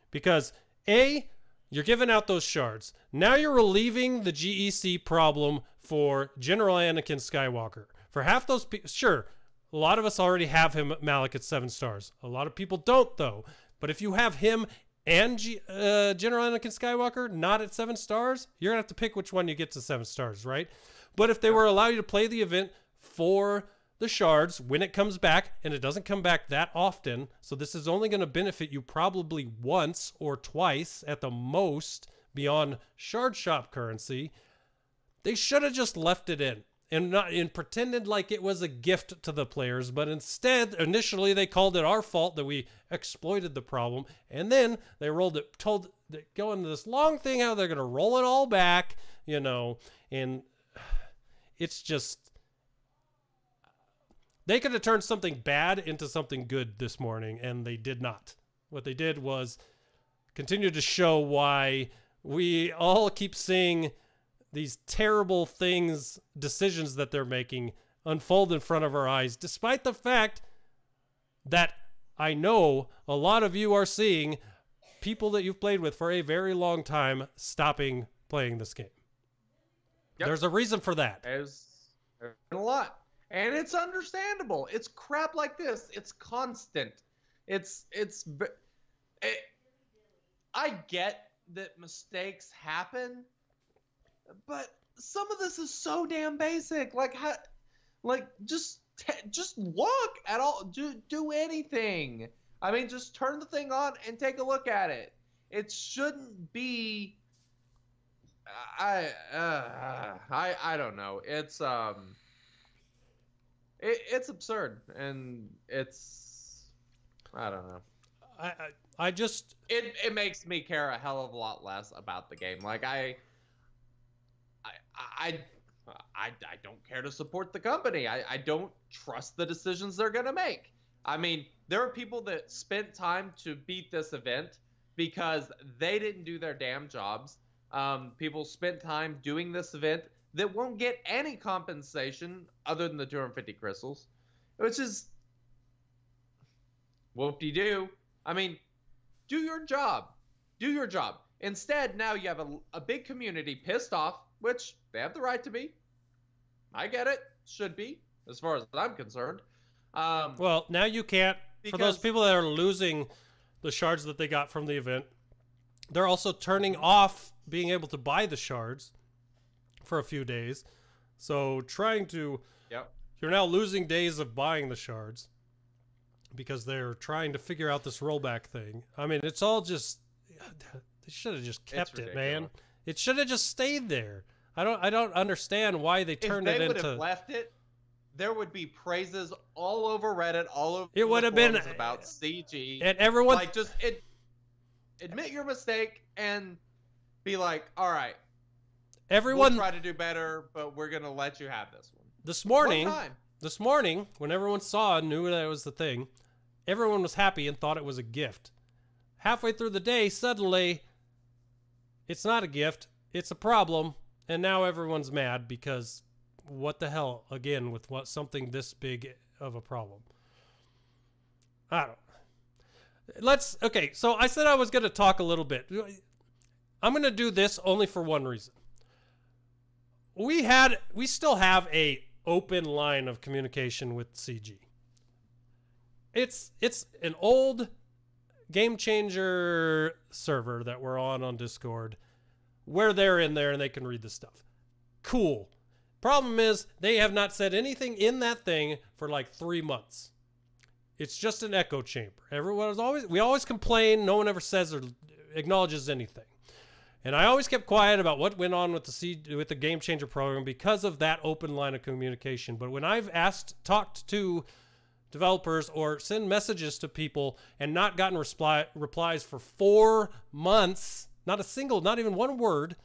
Because A, you're giving out those shards. Now you're relieving the GEC problem for General Anakin Skywalker. For half those people, sure, a lot of us already have him at Malik at 7 stars. A lot of people don't, though. But if you have him and General Anakin Skywalker not at 7 stars, you're going to have to pick which one you get to 7 stars, right? But if they were allowed you to play the event for the shards when it comes back, and it doesn't come back that often, so this is only going to benefit you probably once or twice at the most beyond shard shop currency, they should have just left it in and pretended like it was a gift to the players. But instead, initially they called it our fault that we exploited the problem, and then they they go into this long thing how they're going to roll it all back, you know, and it's just, they could have turned something bad into something good this morning, and they did not. What they did was continue to show why we all keep seeing these terrible things, decisions that they're making unfold in front of our eyes, despite the fact that I know a lot of you are seeing people that you've played with for a very long time stopping playing this game. Yep. There's a reason for that. There's a lot. And it's understandable. It's crap like this. It's constant. I get that mistakes happen, but some of this is so damn basic. Just look at all. Do anything. I mean, just turn the thing on and take a look at it. It shouldn't be. I don't know. It's absurd, and I don't know. I just it makes me care a hell of a lot less about the game. Like I don't care to support the company. I don't trust the decisions they're gonna make. I mean, there are people that spent time to beat this event because they didn't do their damn jobs. People spent time doing this event that won't get any compensation other than the 250 crystals, which is whoop-de-doo. I mean, do your job. Do your job. Instead, now you have a big community pissed off, which they have the right to be. I get it. Should be, as far as I'm concerned. Well, now you can't. For those people that are losing the shards that they got from the event, they're also turning off being able to buy the shards for a few days. So you're now losing days of buying the shards because they're trying to figure out this rollback thing. I mean, it's all just, they should have just kept it, man. It should have just stayed there. I don't understand why they turned it into. If they would have left it, there would be praises all over Reddit, all over it would have been about CG, and everyone like just admit your mistake and be like, all right, everyone we'll try to do better, but we're gonna let you have this one. This morning, when everyone saw and knew that it was the thing, everyone was happy and thought it was a gift. Halfway through the day, suddenly, it's not a gift, it's a problem, and now everyone's mad because what the hell, again, with something this big of a problem. I don't. Okay, so I said I was going to talk a little bit. I'm going to do this only for one reason. We still have a open line of communication with CG. It's an old Game Changer server that we're on Discord where they're in there and they can read the stuff. Cool. Problem is, they have not said anything in that thing for like 3 months. It's just an echo chamber. We always complain. No one ever says or acknowledges anything. And I always kept quiet about what went on with the Game Changer program because of that open line of communication. But when I've talked to developers or send messages to people and not gotten replies for 4 months, not even one word,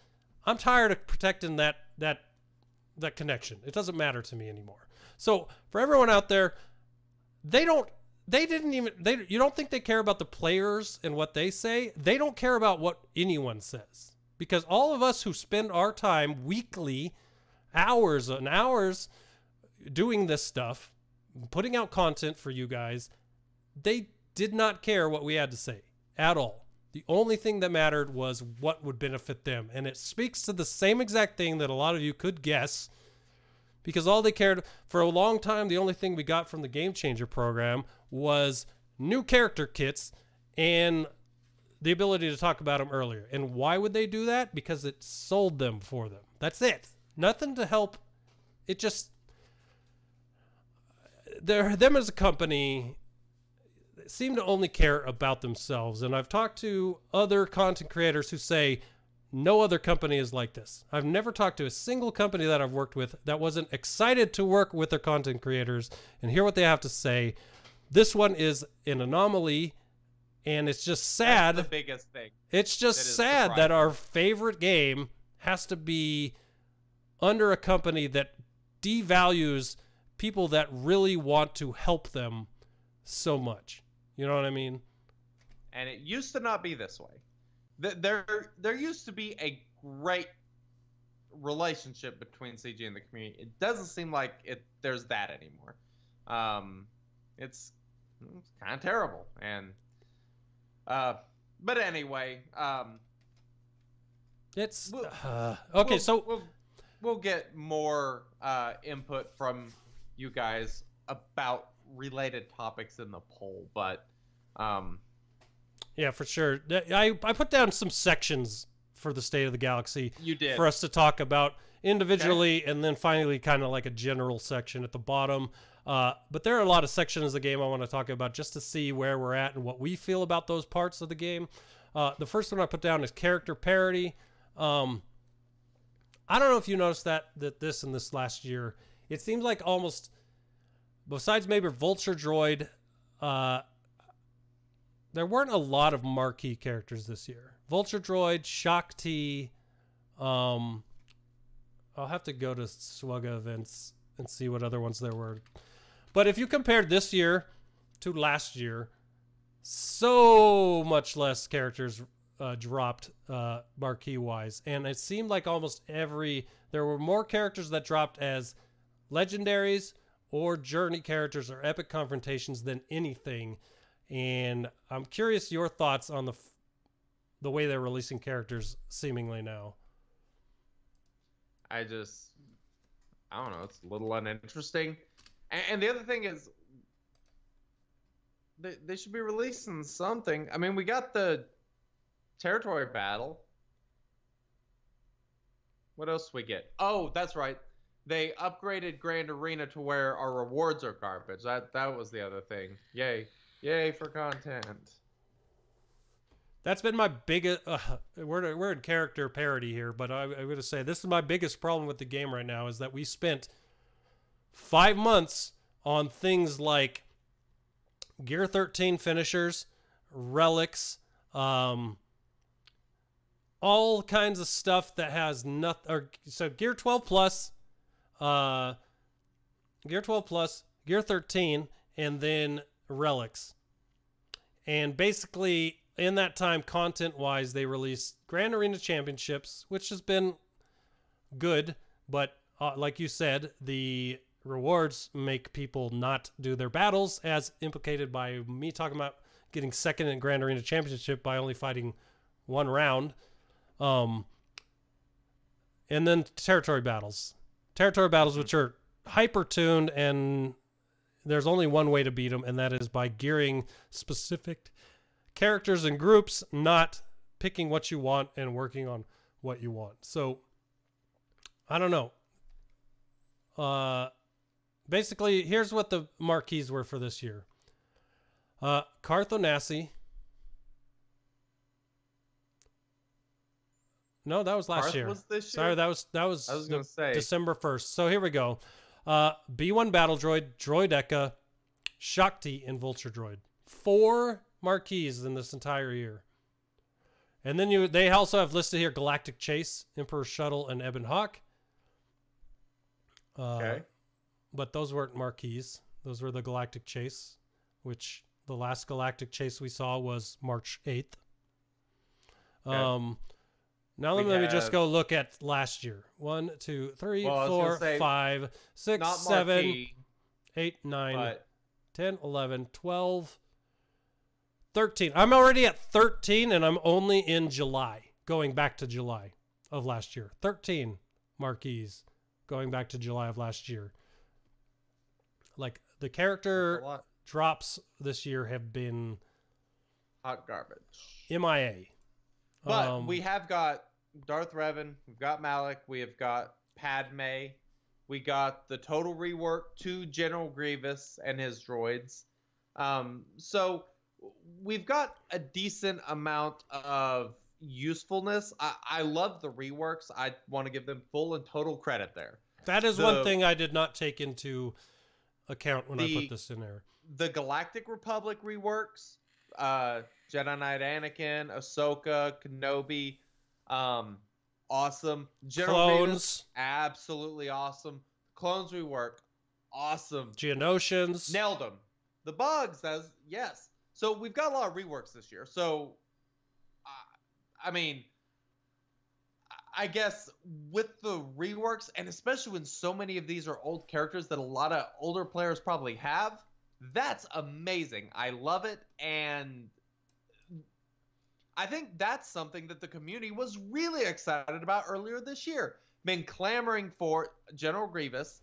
I'm tired of protecting that connection. It doesn't matter to me anymore. So for everyone out there, you don't think they care about the players and what they say? They don't care about what anyone says. Because all of us who spend our time weekly, hours and hours doing this stuff, putting out content for you guys, they did not care what we had to say at all. The only thing that mattered was what would benefit them. And it speaks to the same exact thing that a lot of you could guess, because all they cared for a long time, the only thing we got from the Game Changer program was new character kits and the ability to talk about them earlier. And why would they do that? Because it sold them for them. That's it. Nothing to help. It just, them as a company seem to only care about themselves. And I've talked to other content creators who say no other company is like this. I've never talked to a single company that I've worked with that wasn't excited to work with their content creators and hear what they have to say. This one is an anomaly And it's just sad. That's the biggest thing. It's just sad that our favorite game has to be under a company that devalues people that really want to help them so much. You know what I mean? And it used to not be this way. There used to be a great relationship between CG and the community. It doesn't seem like there's that anymore. It's kind of terrible. And but anyway, it's okay. So we'll get more input from you guys about related topics in the poll, but yeah, for sure. I put down some sections for the State of the Galaxy. You did. For us to talk about individually, and then finally kind of like a general section at the bottom. But there are a lot of sections of the game I want to talk about just to see where we're at and what we feel about those parts of the game. The first one I put down is character parity. I don't know if you noticed that this last year, it seems like almost, besides maybe Vulture Droid, there weren't a lot of marquee characters this year. Vulture Droid, Shock T. I'll have to go to SWGOH events and see what other ones there were. But if you compared this year to last year, so much less characters dropped marquee-wise. And it seemed like almost there were more characters that dropped as legendaries or journey characters or epic confrontations than anything. And I'm curious your thoughts on the way they're releasing characters seemingly now. I don't know, it's a little uninteresting. And the other thing is, they should be releasing something. I mean, we got the territory battle. What else we get? Oh, that's right. They upgraded Grand Arena to where our rewards are garbage. That was the other thing. Yay. Yay for content. That's been my biggest... we're in character parody here, but I'm going to say this is my biggest problem with the game right now is that we spent 5 months on things like Gear 13 finishers, relics, all kinds of stuff that has nothing... So Gear 12 plus, Gear 12 plus, Gear 13, and then relics. And basically in that time, content wise, they released Grand Arena Championships, which has been good, but like you said, the rewards make people not do their battles, as implicated by me talking about getting second in Grand Arena Championship by only fighting 1 round. And then territory battles, which are hyper tuned, and there's only one way to beat them, and that is by gearing specific characters and groups, not picking what you want and working on what you want. So, I don't know. Basically, here's what the marquees were for this year. Carthonasi. No, that was last year. Was this year? Sorry, that was I was gonna say December 1st. So here we go. B1 Battle Droid, Droideka, Shakti, and Vulture Droid. 4 marquees in this entire year. And then they also have listed here Galactic Chase, Emperor Shuttle, and Ebon Hawk. Okay. But those weren't marquees. Those were the Galactic Chase, which the last Galactic Chase we saw was March 8th. Okay. Now let me just go look at last year. 1, 2, 3, 4, 5, 6, 7, 8, 9, 10, 11, 12, 13. I'm already at 13, and I'm only in July, going back to July of last year. 13 marquees going back to July of last year. Like, the character drops this year have been hot garbage. MIA. But we have got Darth Revan, we've got Malak, we have got Padme, we got the total rework to General Grievous and his droids. So we've got a decent amount of usefulness. I love the reworks. I want to give them full and total credit there. That is one thing I did not take into account when I put this in there. The Galactic Republic reworks Jedi Knight Anakin, Ahsoka, Kenobi, awesome. General Clones, Grievous, absolutely awesome. Clones rework, awesome. Geonosians, Nailed them. The bugs, yes. So we've got a lot of reworks this year. So, I mean, I guess with the reworks, and especially when so many of these are old characters that a lot of older players probably have, that's amazing. I love it, and I think that's something that the community was really excited about earlier this year. Been clamoring for General Grievous.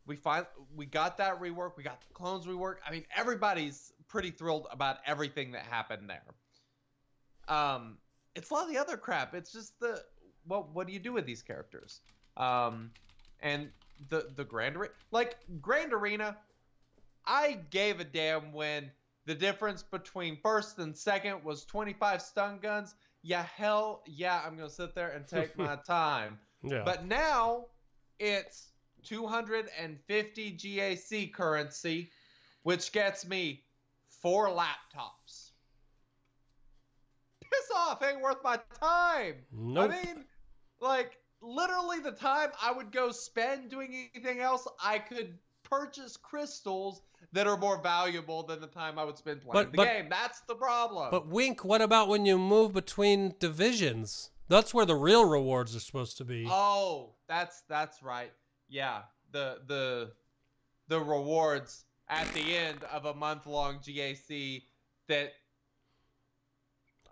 We got that rework. We got the clones rework. I mean, everybody's pretty thrilled about everything that happened there. It's a lot of the other crap. It's just what do you do with these characters? And the Grand Arena, like Grand Arena, I gave a damn when the difference between first and second was 25 stun guns. Yeah, hell yeah, I'm gonna sit there and take my time. Yeah. But now it's 250 GAC currency, which gets me 4 laptops. Piss off, ain't worth my time. Nope. I mean, like, literally the time I would go spend doing anything else, I could purchase crystals that are more valuable than the time I would spend playing the game. That's the problem. But Wink, what about when you move between divisions? That's where the real rewards are supposed to be. Oh, that's right. Yeah, the rewards at the end of a month-long GAC that,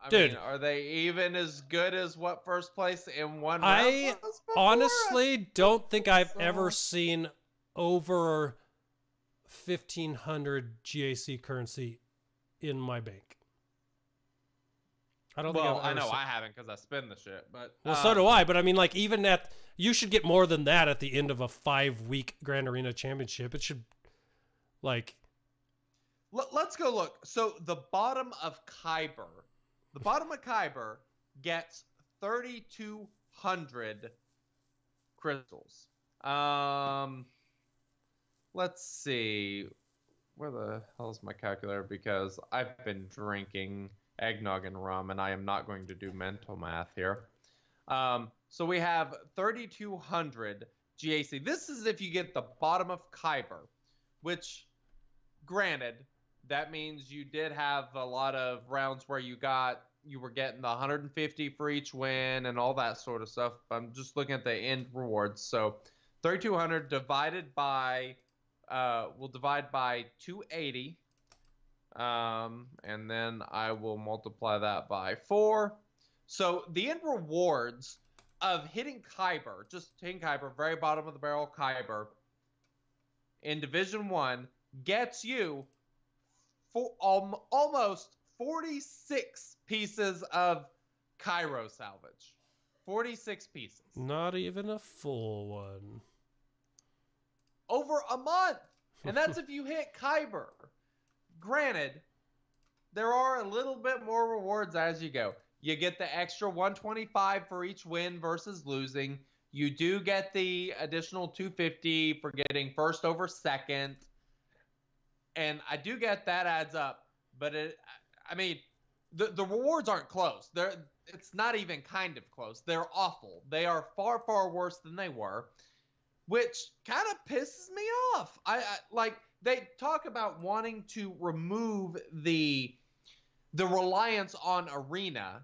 I mean, are they even as good as what first place in one round I was honestly don't think I've ever seen over 1,500 GAC currency in my bank. I don't think I've ever I know seen... I haven't because I spend the shit, but well, so do I. But I mean, like, even at, you should get more than that at the end of a 5-week Grand Arena Championship. It should, like, let's go look. So the bottom of Kyber gets 3,200 crystals. Let's see. Where the hell is my calculator? Because I've been drinking eggnog and rum, and I am not going to do mental math here. So we have 3,200 GAC. This is if you get the bottom of Kyber, which, granted, that means you did have a lot of rounds where you were getting the 150 for each win and all that sort of stuff. I'm just looking at the end rewards. So 3,200 divided by, we'll divide by 280. And then I will multiply that by 4. So the end rewards of hitting Kyber, just hitting Kyber, very bottom of the barrel Kyber, in Division 1, gets you for almost 46 pieces of Cairo salvage. 46 pieces. not even a full one. Over a month. And that's if you hit Kyber. Granted, there are a little bit more rewards as you go. You get the extra 125 for each win versus losing. You do get the additional 250 for getting first over second. And I do get that adds up. But I mean, the rewards aren't close. It's not even kind of close. They're awful. They are far, far worse than they were, which kind of pisses me off. I like, they talk about wanting to remove the reliance on Arena.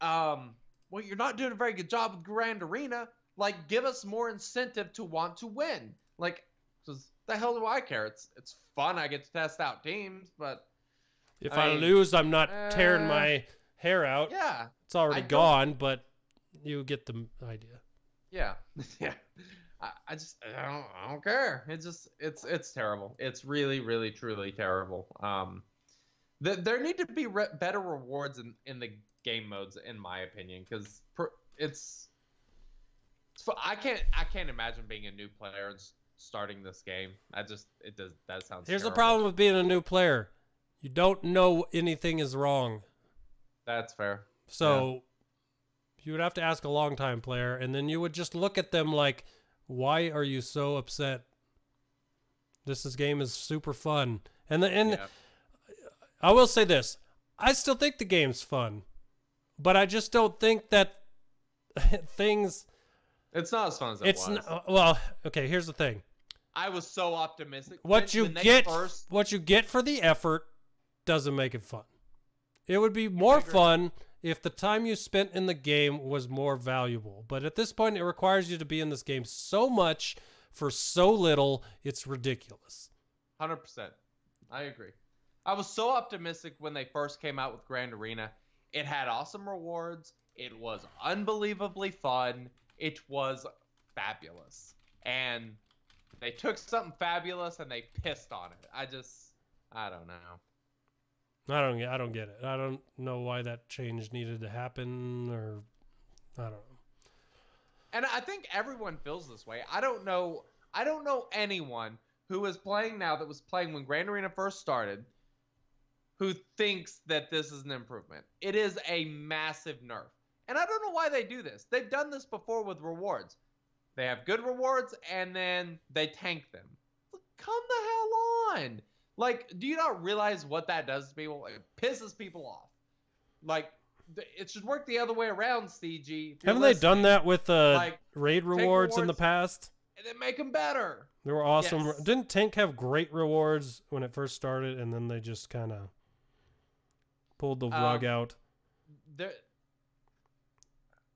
Well, you're not doing a very good job with Grand Arena. Like, give us more incentive to want to win. Like, the hell do I care? It's fun. I get to test out teams, but If I lose, I'm not tearing my hair out. Yeah. It's already gone, but you get the idea. Yeah. Yeah. I don't care. It's terrible. It's really, really, truly terrible. There need to be better rewards in the game modes, in my opinion, because I can't imagine being a new player and starting this game. That sounds. Here's terrible. the problem with being a new player: you don't know anything is wrong. That's fair. So you would have to ask a long-time player, and then you would just look at them like, "Why are you so upset? This game is super fun." And I will say this. I still think the game's fun, but I just don't think that things... It's not as fun as it was. Well, okay, here's the thing. I was so optimistic. What you get for the effort doesn't make it fun. It would be more fun if the time you spent in the game was more valuable. But at this point, it requires you to be in this game so much for so little, it's ridiculous. 100%. I agree. I was so optimistic when they first came out with Grand Arena. It had awesome rewards. It was unbelievably fun. It was fabulous. And they took something fabulous and they pissed on it. I don't know. I don't get it. I don't know why that change needed to happen, or I don't know. And I think everyone feels this way. I don't know anyone who is playing now that was playing when Grand Arena first started who thinks that this is an improvement. It is a massive nerf. And I don't know why they do this. They've done this before with rewards. They have good rewards, and then they tank them. Come the hell on. Like, do you not realize what that does to people? It pisses people off. Like, it should work the other way around, CG. Haven't they done that with raid rewards in the past? And then make them better. They were awesome. Yes. Didn't Tank have great rewards when it first started, and then they just kind of pulled the rug out?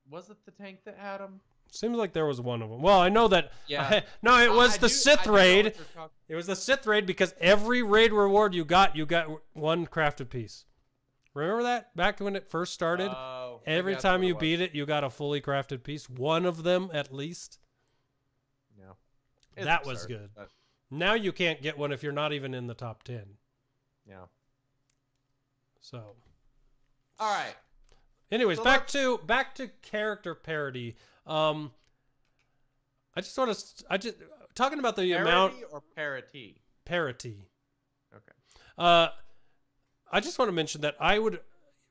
Was it the Tank that had them? Seems like there was one of them. Well, I know that. Yeah. No, it was the Sith raid. It was the Sith raid because every raid reward you got one crafted piece. Remember that back when it first started? Every time you beat it, you got a fully crafted piece. One of them at least. Yeah. That was good. Now you can't get one if you're not even in the top 10. Yeah. So. All right. Anyways, back to character parity. I just talking about the amount or parity. Parity. Okay. I just want to mention that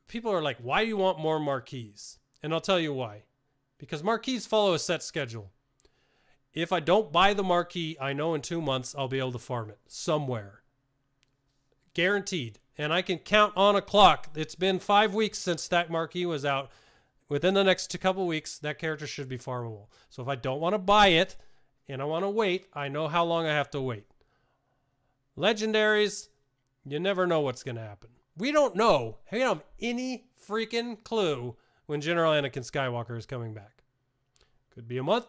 people are like, why do you want more marquees? And I'll tell you why. Because marquees follow a set schedule. If I don't buy the marquee, I know in 2 months I'll be able to farm it somewhere. Guaranteed. And I can count on a clock. It's been 5 weeks since that marquee was out. Within the next couple weeks, that character should be farmable. So if I don't want to buy it and I want to wait, I know how long I have to wait. Legendaries, you never know what's going to happen. We don't know. We don't have any freaking clue when General Anakin Skywalker is coming back. Could be a month.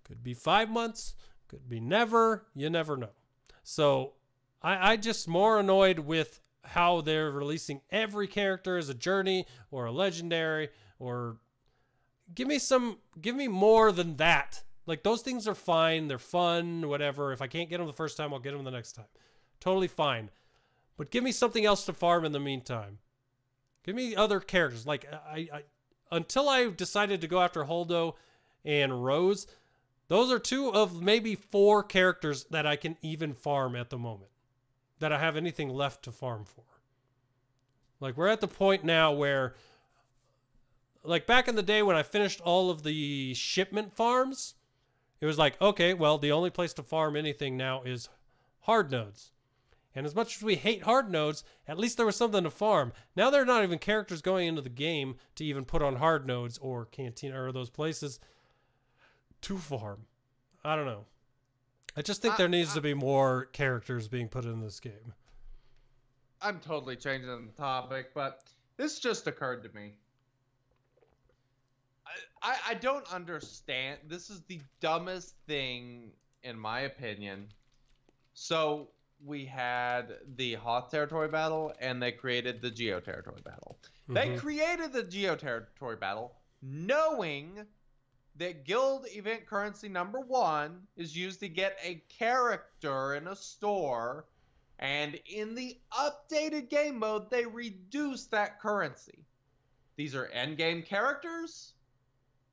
Could be 5 months. Could be never. You never know. So I just more annoyed with how they're releasing every character as a journey or a legendary, or give me more than that. Like, those things are fine. They're fun, whatever. If I can't get them the first time, I'll get them the next time. Totally fine. But give me something else to farm in the meantime. Give me other characters. Like, until I decided to go after Holdo and Rose, those are 2 of maybe 4 characters that I can even farm at the moment, that I have anything left to farm for. Like, we're at the point now where, like, back in the day when I finished all of the shipment farms, it was like, okay, well, the only place to farm anything now is hard nodes. And as much as we hate hard nodes, at least there was something to farm. Now there are not even characters going into the game to even put on hard nodes or Cantina or those places to farm. I don't know. I just think there needs to be more characters being put in this game. I'm totally changing the topic, but this just occurred to me. I don't understand. This is the dumbest thing, in my opinion. So we had the Hoth territory battle, and they created the Geo territory battle. Mm-hmm. They created the Geo territory battle knowing that guild event currency number 1 is used to get a character in a store, and in the updated game mode, they reduce that currency. These are endgame characters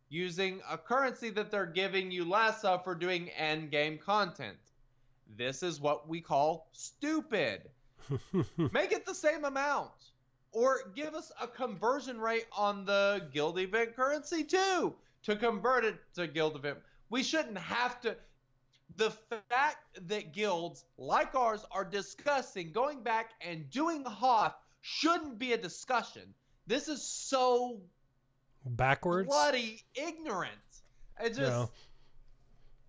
using a currency that they're giving you less of for doing endgame content. This is what we call stupid. Make it the same amount. Or give us a conversion rate on the guild event currency too, to convert it to guild event. We shouldn't have to. The fact that guilds like ours are discussing going back and doing Hoth shouldn't be a discussion. This is so backwards, bloody ignorant. It just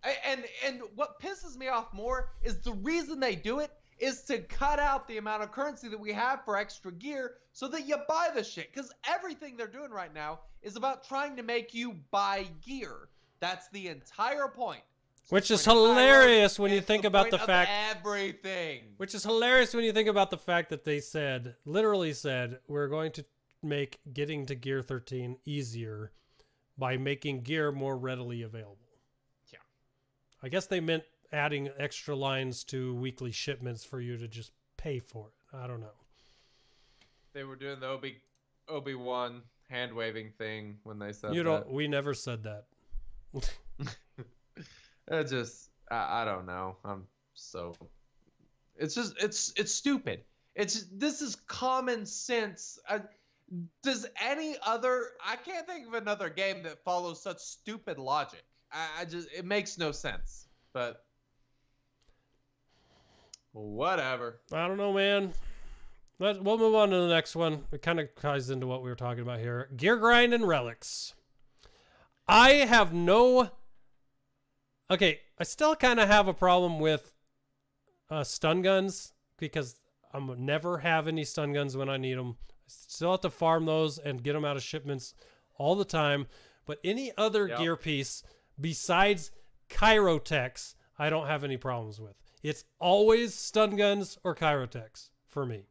and what pisses me off more is the reason they do it is to cut out the amount of currency that we have for extra gear so that you buy the shit. Because everything they're doing right now is about trying to make you buy gear. That's the entire point. Which is hilarious when you think about the fact everything. Which is hilarious when you think about the fact that they literally said, we're going to make getting to Gear 13 easier by making gear more readily available. Yeah. I guess they meant adding extra lines to weekly shipments for you to just pay for it. I don't know. They were doing the Obi-Wan hand-waving thing when they said that. We never said that. It just, I don't know. It's stupid. This is common sense. I can't think of another game that follows such stupid logic. It makes no sense. But whatever. I don't know, man. We'll move on to the next one. It kind of ties into what we were talking about here. Gear grind and relics. I have no... Okay, I still kind of have a problem with stun guns because I'm never have any stun guns when I need them. I still have to farm those and get them out of shipments all the time. But any other gear piece besides Chirotechs, I don't have any problems with. It's always stun guns or Chirotechs for me.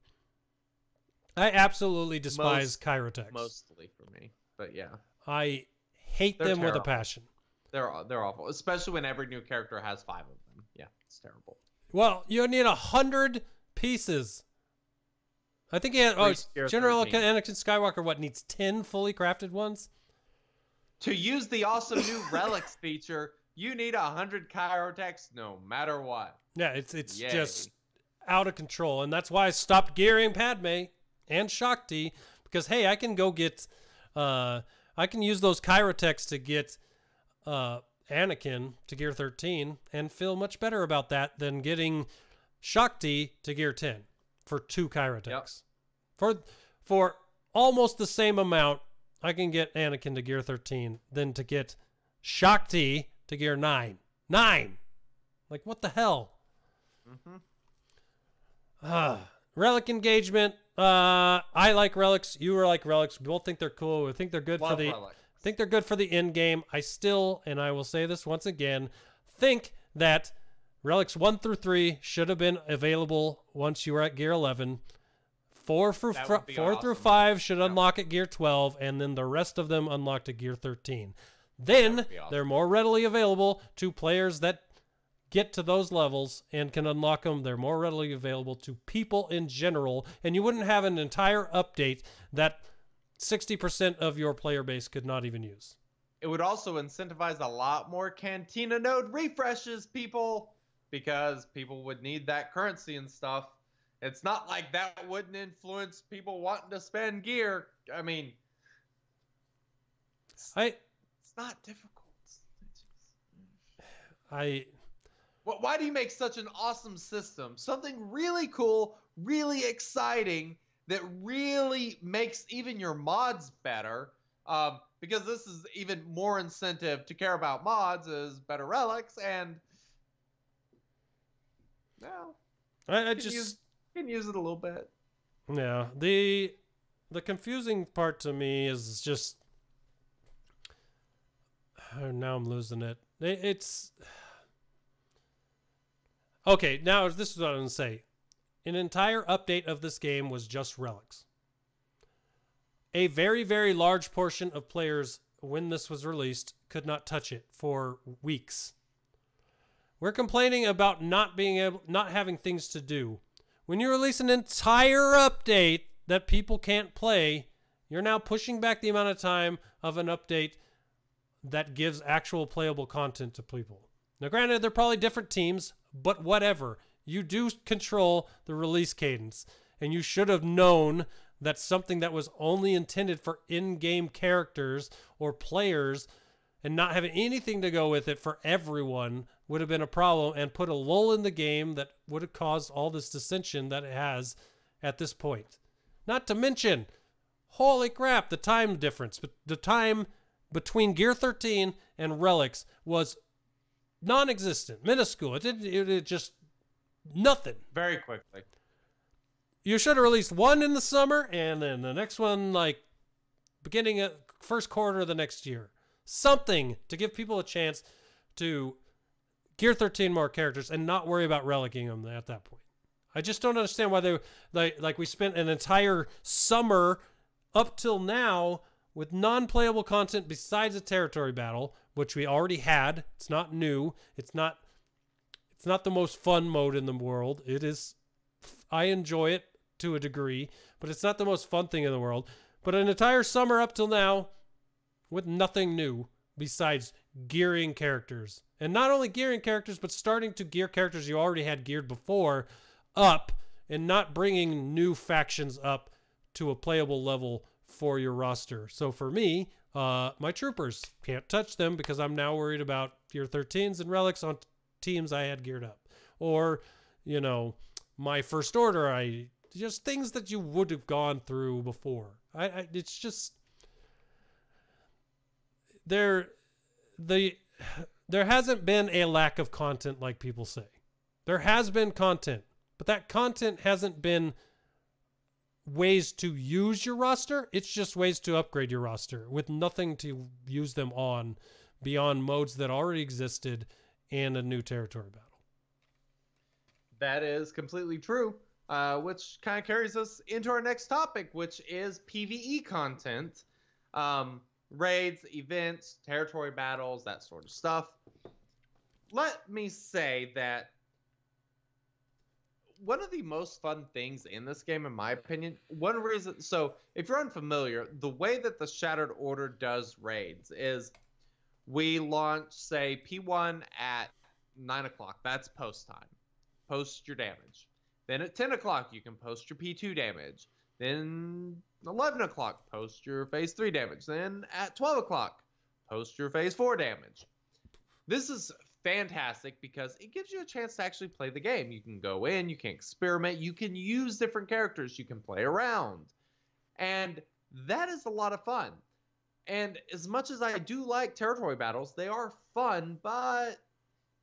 I absolutely despise Chirotechs. Mostly for me, but yeah. I hate them with a passion. They're awful, especially when every new character has 5 of them. Yeah, it's terrible. Well, you need 100 pieces. I think he had General Anakin Skywalker needs 10 fully crafted ones? To use the awesome new relics feature, you need 100 Chirotechs no matter what. Yeah, it's just out of control, and that's why I stopped gearing Padme and Shakti, because hey, I can go get I can use those Chirotechs to get Anakin to Gear 13 and feel much better about that than getting Shakti to Gear 10 for 2 Chirotechs. Yep. For almost the same amount, I can get Anakin to Gear 13 than to get Shakti to Gear 9. 9! Like, what the hell? Relic engagement. I like relics. You like relics. We both think they're cool. We think they're good for the... relics. I think they're good for the end game. I still, and I will say this once again, think that relics 1 through 3 should have been available once you were at Gear 11. 4 through 5 should unlock at Gear 12, and then the rest of them unlocked at Gear 13. Then they're more readily available to players that get to those levels and can unlock them. They're more readily available to people in general, and you wouldn't have an entire update that 60% of your player base could not even use. It would also incentivize a lot more Cantina node refreshes, people, because people would need that currency and stuff. It's not like that wouldn't influence people wanting to spend gear. I mean, it's not difficult. Why do you make such an awesome system? Something really cool, really exciting, that really makes even your mods better, because this is even more incentive to care about mods is better relics, and I just can use it a little bit. Yeah, the confusing part to me is just now I'm losing it. It's okay. Now this is what I'm gonna say. An entire update of this game was just relics. A very, very large portion of players, when this was released, could not touch it for weeks. We're complaining about not having things to do. When you release an entire update that people can't play, you're now pushing back the amount of time of an update that gives actual playable content to people. Now, granted, they're probably different teams, but whatever. You do control the release cadence, and you should have known that something that was only intended for in-game characters or players and not having anything to go with it for everyone would have been a problem and put a lull in the game that would have caused all this dissension that it has at this point. Not to mention, holy crap, the time difference. The time between Gear 13 and Relics was non-existent, minuscule. It just nothing. Very quickly. You should have released one in the summer and then the next one like beginning of first quarter of the next year. Something to give people a chance to Gear 13 more characters and not worry about relicking them at that point. I just don't understand why they like we spent an entire summer up till now with non-playable content besides a territory battle, which we already had. It's not new. It's not the most fun mode in the world. It is. I enjoy it to a degree, but it's not the most fun thing in the world. But an entire summer up till now with nothing new besides gearing characters. And not only gearing characters, but starting to gear characters you already had geared before up and not bringing new factions up to a playable level for your roster. So for me, my troopers, can't touch them because I'm now worried about Gear 13s and relics on teams I had geared up. Or, you know, my First Order, just things that you would have gone through before. It's just there hasn't been a lack of content like people say. There has been content, but that content hasn't been ways to use your roster. It's just ways to upgrade your roster with nothing to use them on beyond modes that already existed and a new territory battle. That is completely true, which kind of carries us into our next topic, which is PvE content. Raids, events, territory battles, that sort of stuff. Let me say that one of the most fun things in this game, in my opinion, one reason, so if you're unfamiliar, the way that the Shattered Order does raids is we launch, say, P1 at 9 o'clock. That's post time. Post your damage. Then at 10 o'clock, you can post your P2 damage. Then 11 o'clock, post your phase 3 damage. Then at 12 o'clock, post your phase 4 damage. This is fantastic because it gives you a chance to actually play the game. You can go in, you can experiment, you can use different characters, you can play around. And that is a lot of fun. And as much as I do like territory battles, they are fun, but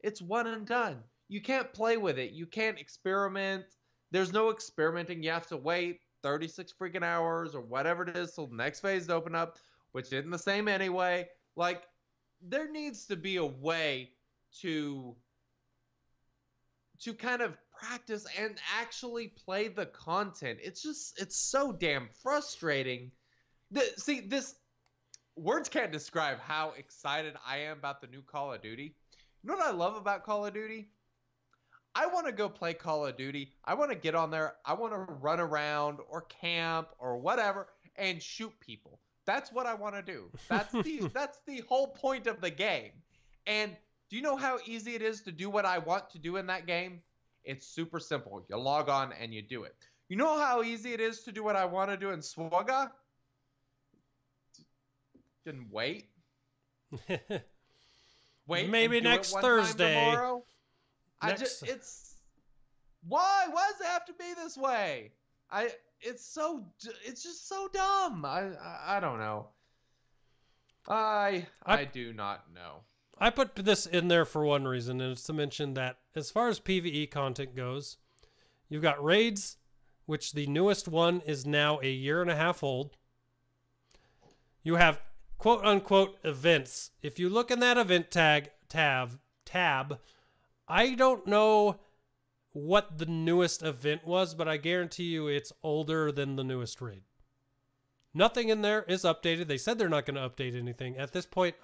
it's one and done. You can't play with it. You can't experiment. There's no experimenting. You have to wait 36 freaking hours or whatever it is till the next phase to open up, which isn't the same anyway. Like, there needs to be a way to kind of practice and actually play the content. It's so damn frustrating. Words can't describe how excited I am about the new Call of Duty. You know what I love about Call of Duty? I want to go play Call of Duty. I want to get on there. I want to run around or camp or whatever and shoot people. That's what I want to do. That's the whole point of the game. And do you know how easy it is to do what I want to do in that game? It's super simple. You log on and you do it. You know how easy it is to do what I want to do in SWGOH? Didn't wait. Wait. Maybe next Thursday. Why does it have to be this way? It's just so dumb. I don't know. I do not know. I put this in there for one reason, and it's to mention that as far as PvE content goes, you've got raids, which the newest one is now 1.5 years old. You have quote-unquote events. If you look in that event tab, I don't know what the newest event was, but I guarantee you it's older than the newest raid. Nothing in there is updated. They said they're not going to update anything. At this point,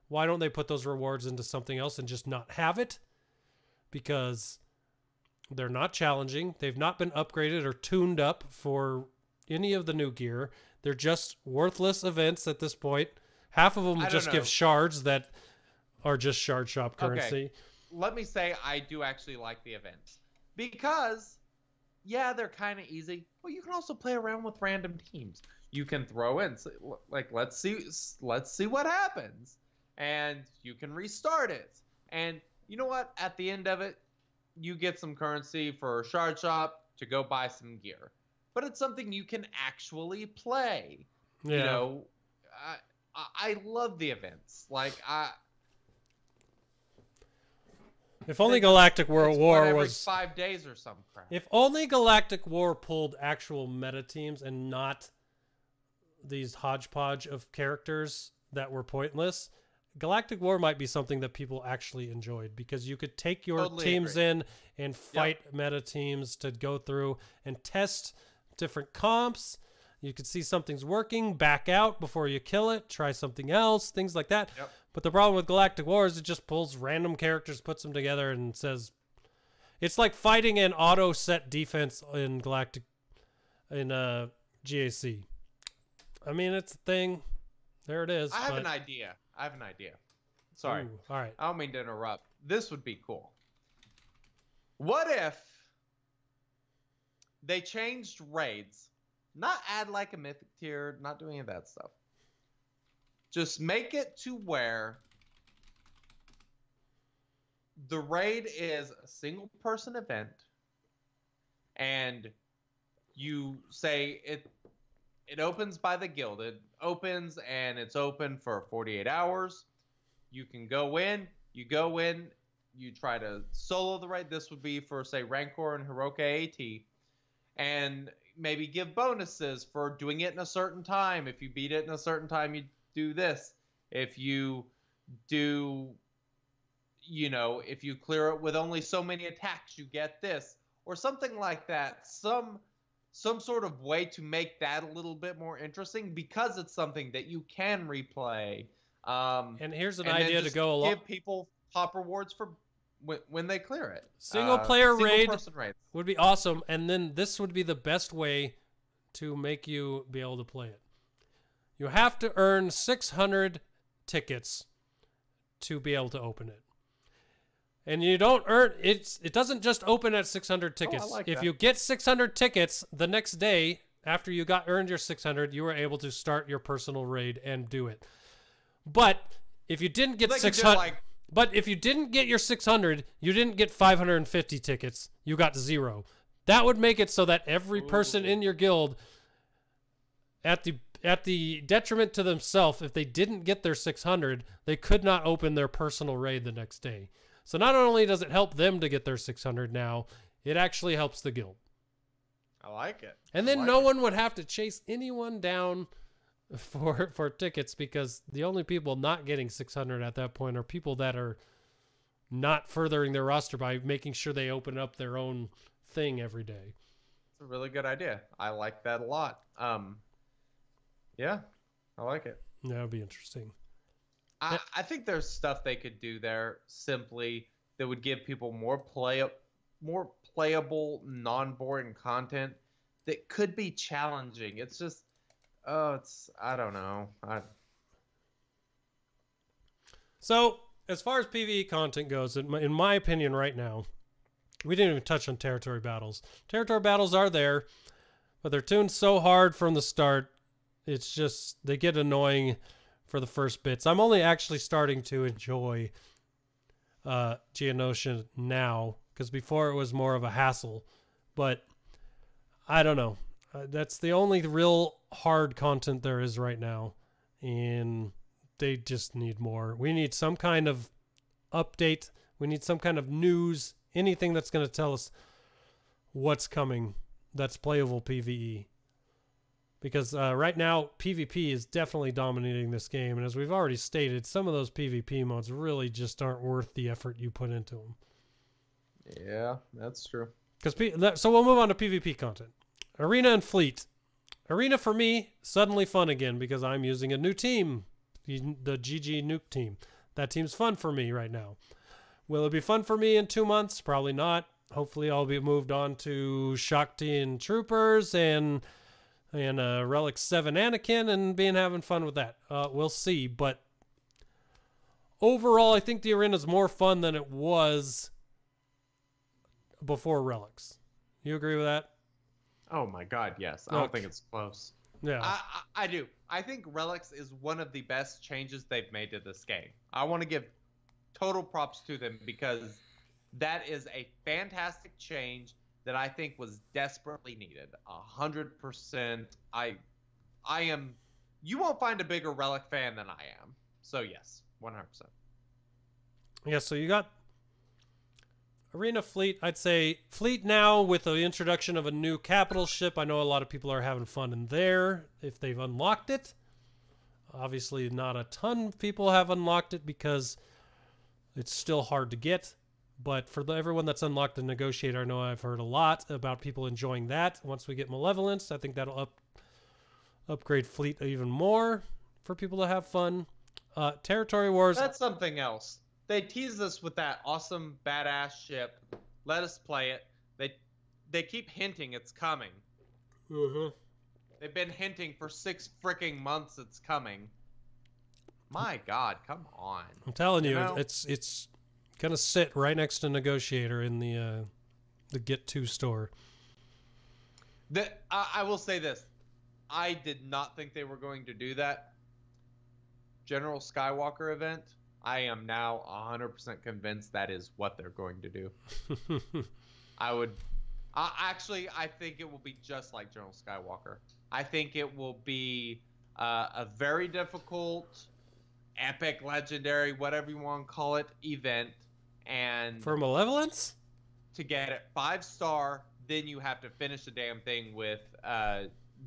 why don't they put those rewards into something else and just not have it? Because they're not challenging. They've not been upgraded or tuned up for any of the new gear. They're just worthless events at this point. Half of them just give shards that are just shard shop currency. Okay. Let me say I do actually like the events. Because, yeah, they're kind of easy. But you can also play around with random teams. You can throw in, like, let's see what happens. And you can restart it. And you know what? At the end of it, you get some currency for shard shop to go buy some gear. but it's something you can actually play. Yeah. You know, I love the events. Like, if only Galactic War every was 5 days or some crap. If only Galactic War pulled actual meta teams and not these hodgepodge of characters that were pointless, Galactic War might be something that people actually enjoyed, because you could take your teams in and fight meta teams to go through and test different comps. You could see something's working, back out before you kill it, try something else, things like that. Yep. But the problem with Galactic War is it just pulls random characters, puts them together, and says, it's like fighting an auto set defense in GAC. I mean, it's a thing. There it is. I have an idea. Sorry. Ooh, all right. I don't mean to interrupt. This would be cool. What if they changed raids? Not add like a mythic tier, not doing any of that stuff. Just make it to where the raid is a single person event, and you say it opens by the guild. It opens and it's open for 48 hours. You can go in, you try to solo the raid. This would be for, say, Rancor and Hiroka AT. And maybe give bonuses for doing it in a certain time. If you beat it in a certain time, you do this. If you do, you know, if you clear it with only so many attacks, you get this. Or something like that. Some sort of way to make that a little bit more interesting, because it's something that you can replay. And here's an idea to go along. Give people top rewards for when they clear it. Single player raid would be awesome, and then this would be the best way to make you be able to play it. You have to earn 600 tickets to be able to open it. And you don't earn it doesn't just open at 600 tickets. Oh, I like if that. you get 600 tickets, the next day after you earned your 600, you were able to start your personal raid and do it. But if you didn't get 600, but if you didn't get your 600, you didn't get 550 tickets. You got 0. That would make it so that every person in your guild, at the detriment to themselves, if they didn't get their 600, they could not open their personal raid the next day. So not only does it help them to get their 600 now, it actually helps the guild. I like it. And then no one would have to chase anyone down for tickets, because the only people not getting 600 at that point are people that are not furthering their roster by making sure they open up their own thing every day. It's a really good idea. I like that a lot. Yeah, I like it. That would be interesting. I think there's stuff they could do there simply that would give people more playable, non-boring content that could be challenging. It's just, I don't know. So as far as PvE content goes, in my opinion right now, we didn't even touch on territory battles. Territory battles are there, but they're tuned so hard from the start. It's just, they get annoying for the first bits. I'm only actually starting to enjoy Geonosia now, because before it was more of a hassle. But I don't know. That's the only real hard content there is right now, and they just need more. We need some kind of update. We need some kind of news, anything that's going to tell us what's coming that's playable PvE. Because right now, PvP is definitely dominating this game. And as we've already stated, some of those PvP modes really just aren't worth the effort you put into them. Yeah, that's true. So we'll move on to PvP content. Arena and Fleet. Arena for me, suddenly fun again because I'm using a new team. The GG Nuke team. That team's fun for me right now. Will it be fun for me in 2 months? Probably not. Hopefully I'll be moved on to Shakti and Troopers and Relic 7 Anakin and having fun with that. We'll see. But overall, I think the arena's more fun than it was before Relics. You agree with that? Oh my god, yes. I don't think it's close. Yeah. I do. I think Relics is one of the best changes they've made to this game. I want to give total props to them because that is a fantastic change that I think was desperately needed. 100%. I am. You won't find a bigger Relic fan than I am. So yes, 100%. Yeah. So you got Arena Fleet. I'd say Fleet now with the introduction of a new capital ship. I know a lot of people are having fun in there if they've unlocked it. Obviously, not a ton of people have unlocked it because it's still hard to get. But for everyone that's unlocked the Negotiator, I know I've heard a lot about people enjoying that. Once we get Malevolence, I think that'll upgrade Fleet even more for people to have fun. Territory Wars. That's something else. They tease us with that awesome, badass ship. Let us play it. They keep hinting it's coming. Mm-hmm. They've been hinting for 6 freaking months it's coming. My God, come on. I'm telling you, it's gonna sit right next to Negotiator in the Get 2 store. I will say this. I did not think they were going to do that. General Skywalker event, I am now 100% convinced that is what they're going to do. I think it will be just like General Skywalker. I think it will be a very difficult, epic, legendary, whatever you want to call it, event. And for Malevolence? To get it 5-star, then you have to finish the damn thing with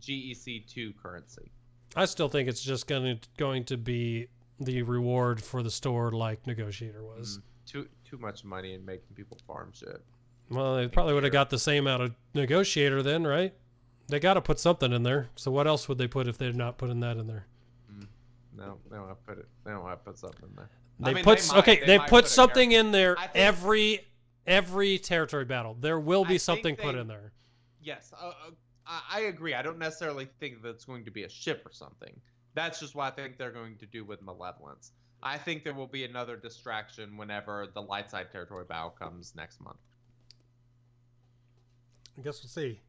GEC2 currency. I still think it's just going to be the reward for the store like Negotiator was. Too much money in making people farm shit. Well, they probably would have got the same out of Negotiator then, right? They got to put something in there. So what else would they put if they're not putting that in there? No, they don't have to put it. They don't have to put something in there. They put something in there every territory battle. There will be something put in there. Yes, I agree. I don't necessarily think that's going to be a ship or something. That's just what I think they're going to do with Malevolence. I think there will be another distraction whenever the light side territory battle comes next month. I guess we'll see.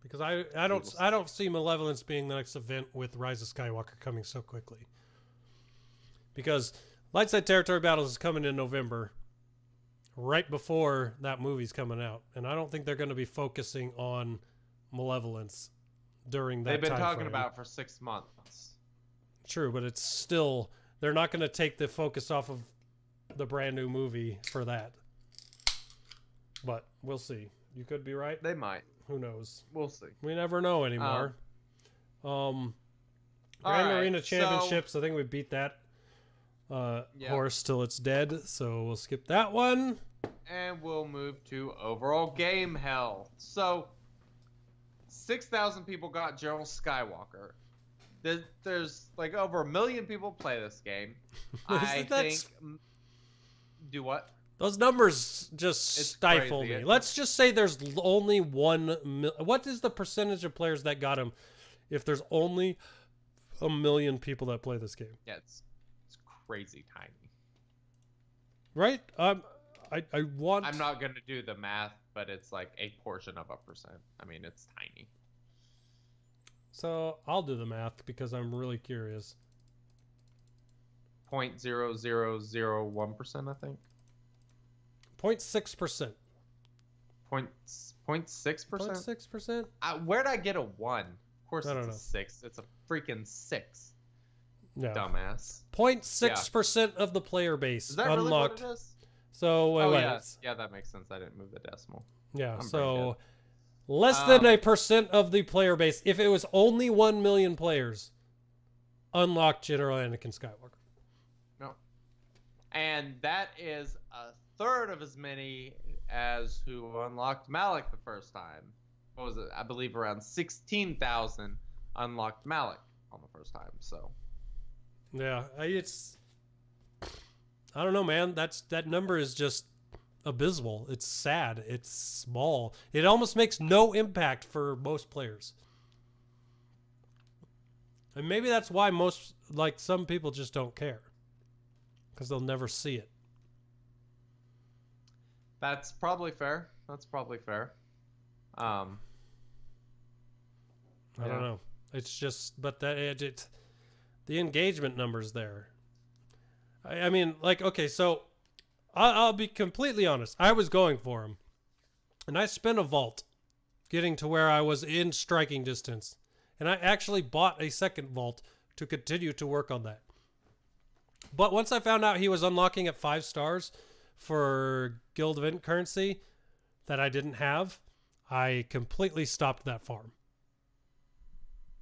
Because I don't see Malevolence being the next event with Rise of Skywalker coming so quickly. Because light side territory battles is coming in November, right before that movie's coming out, and I don't think they're going to be focusing on Malevolence during that. They've been time talking frame. about it for 6 months. True, but it's still, they're not going to take the focus off of the brand new movie for that. But we'll see. You could be right. They might. Who knows? We'll see. We never know anymore. Grand Arena Championships, I think we beat that horse till it's dead, so we'll skip that one. And we'll move to overall game health. So 6,000 people got General Skywalker. There's like over 1 million people play this game. I think. Do what? Those numbers just stifle me. Let's just say there's only 1 million. What is the percentage of players that got him if there's only 1 million people that play this game? Yeah, it's crazy tiny. Right? I'm not going to do the math, but it's like a portion of a percent. I mean, it's tiny. So I'll do the math because I'm really curious. 0.0001%, I think. 0.6%. 0.6%? 0.6%? Where'd I get a 1? Of course it's a 6. It's a freaking 6. Yeah. Dumbass. 0.6% of the player base is that unlocked. Really what it is? So yeah, that makes sense. I didn't move the decimal. Yeah, so less than 1% of the player base. If it was only 1 million players, unlocked General Anakin Skywalker. No. And that is a third of as many as who unlocked Malak the first time. What was it? I believe around 16,000 unlocked Malak on the first time. So. Yeah, I don't know, man. That number is just abysmal. It's sad. It's small. It almost makes no impact for most players. And maybe that's why some people just don't care. Because they'll never see it. That's probably fair. I don't know. It's just, but the engagement numbers there. I mean, like, okay, so I'll be completely honest. I was going for him. And I spent a vault getting to where I was in striking distance. And I actually bought a second vault to continue to work on that. But once I found out he was unlocking at 5 stars for guild event currency that I didn't have, I completely stopped that farm.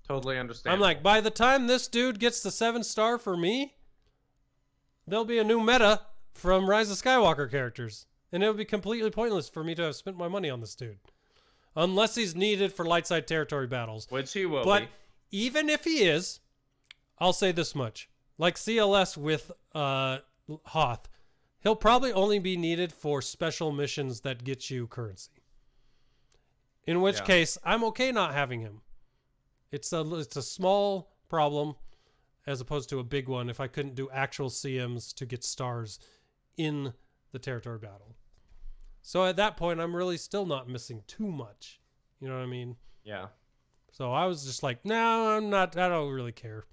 Totally understand. I'm like, by the time this dude gets to 7 star for me, there'll be a new meta from Rise of Skywalker characters. And it would be completely pointless for me to have spent my money on this dude. Unless he's needed for light side territory battles. Which he will but be. Even if he is, I'll say this much. Like CLS with Hoth, he'll probably only be needed for special missions that get you currency. In which case, I'm okay not having him. It's a small problem as opposed to a big one if I couldn't do actual CMs to get stars in the territory battle. So at that point, I'm really still not missing too much. You know what I mean? Yeah. So I was just like, no, I'm not. I don't really care.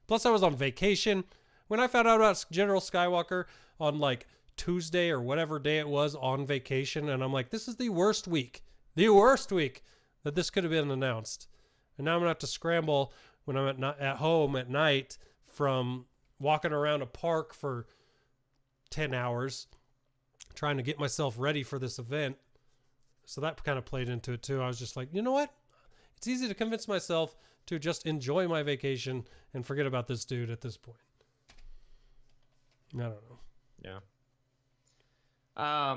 Plus, I was on vacation. When I found out about General Skywalker on like Tuesday or whatever day it was on vacation, and I'm like, this is the worst week that this could have been announced. And now I'm going to have to scramble when I'm at home at night from walking around a park for 10 hours trying to get myself ready for this event. So that kind of played into it too. I was just like, you know what? It's easy to convince myself to just enjoy my vacation and forget about this dude at this point. I don't know. Yeah.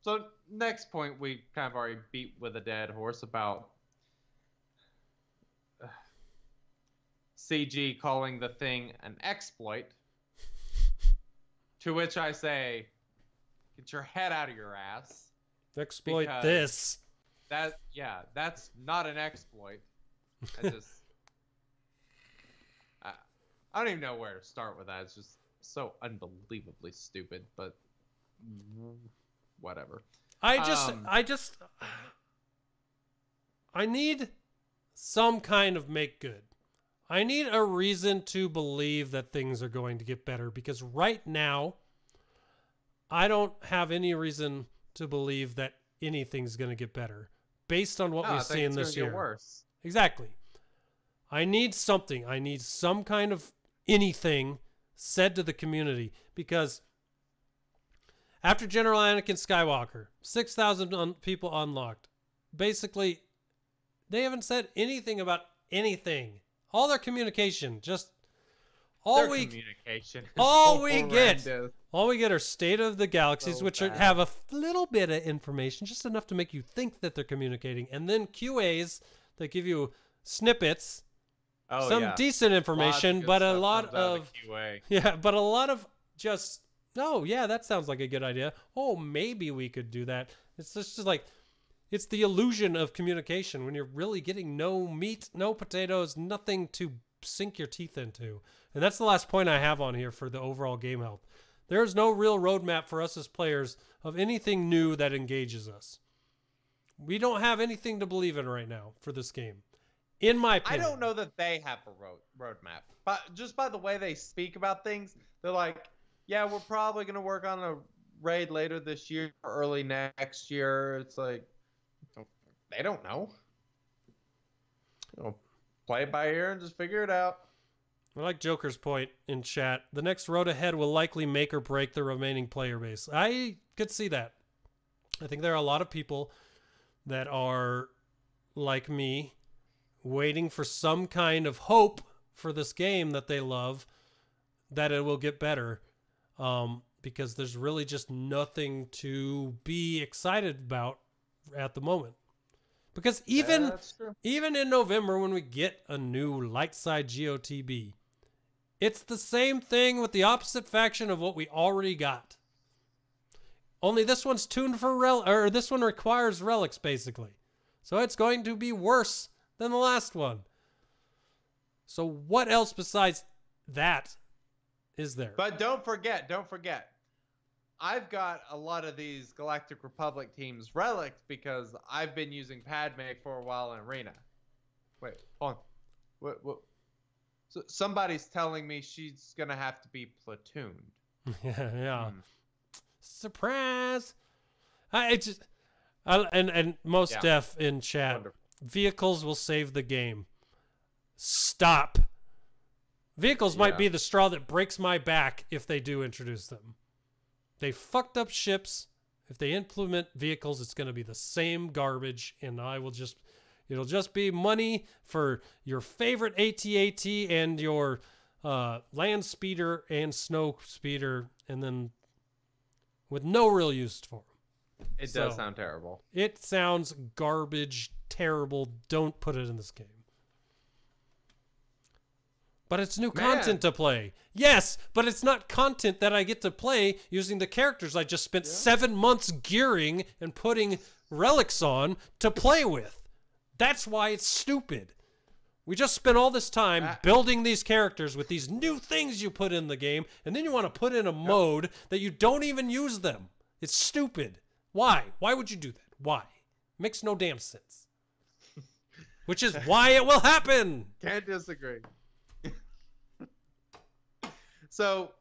So next point we kind of already beat with a dead horse about CG calling the thing an exploit. To which I say, get your head out of your ass. Exploit this. That's not an exploit. I don't even know where to start with that. It's just so unbelievably stupid, but whatever. I need some kind of make good. I need a reason to believe that things are going to get better, because right now I don't have any reason to believe that anything's going to get better based on what we've seen this year. Get worse. Exactly. I need something. I need some kind of anything said to the community, because after General Anakin Skywalker, 6,000 people unlocked. Basically, they haven't said anything about anything. All their communication, just all we get are State of the Galaxies, which have a little bit of information, just enough to make you think that they're communicating, and then QAs that give you snippets, decent information, but a lot of just, oh yeah, that sounds like a good idea. Oh, maybe we could do that. It's just like, it's the illusion of communication when you're really getting no meat, no potatoes, nothing to sink your teeth into. And that's the last point I have on here for the overall game health. There's no real roadmap for us as players of anything new that engages us. We don't have anything to believe in right now for this game, in my opinion. I don't know that they have a roadmap, but just by the way they speak about things, they're like, yeah, we're probably going to work on a raid later this year or early next year. It's like, they don't know. Play it by ear and just figure it out. I like Joker's point in chat. The next road ahead will likely make or break the remaining player base. I could see that. I think there are a lot of people that are like me, waiting for some kind of hope for this game that they love, that it will get better. Because there's really just nothing to be excited about at the moment. Because even in November, when we get a new light side GOTB, it's the same thing with the opposite faction of what we already got. Only this one's tuned for this one requires relics, basically. So it's going to be worse than the last one. So what else besides that is there? But don't forget. I've got a lot of these Galactic Republic teams relics because I've been using Padme for a while in Arena. Wait, hold on. What? So somebody's telling me she's going to have to be platooned. Yeah. Surprise! And most def in chat. Wonderful. Vehicles will save the game. Stop. Vehicles might be the straw that breaks my back if they do introduce them. They fucked up ships. If they implement vehicles, it's going to be the same garbage, and it'll just be money for your favorite AT-AT and your land speeder and snow speeder, and then with no real use for them. It does sound terrible. It sounds garbage, terrible. Don't put it in this game. But it's new content to play. Yes, but it's not content that I get to play using the characters I just spent 7 months gearing and putting relics on to play with. That's why it's stupid. We just spent all this time building these characters with these new things you put in the game, and then you want to put in a mode that you don't even use them. It's stupid. Why? Why would you do that? Why? Makes no damn sense. Which is why it will happen. Can't disagree. So,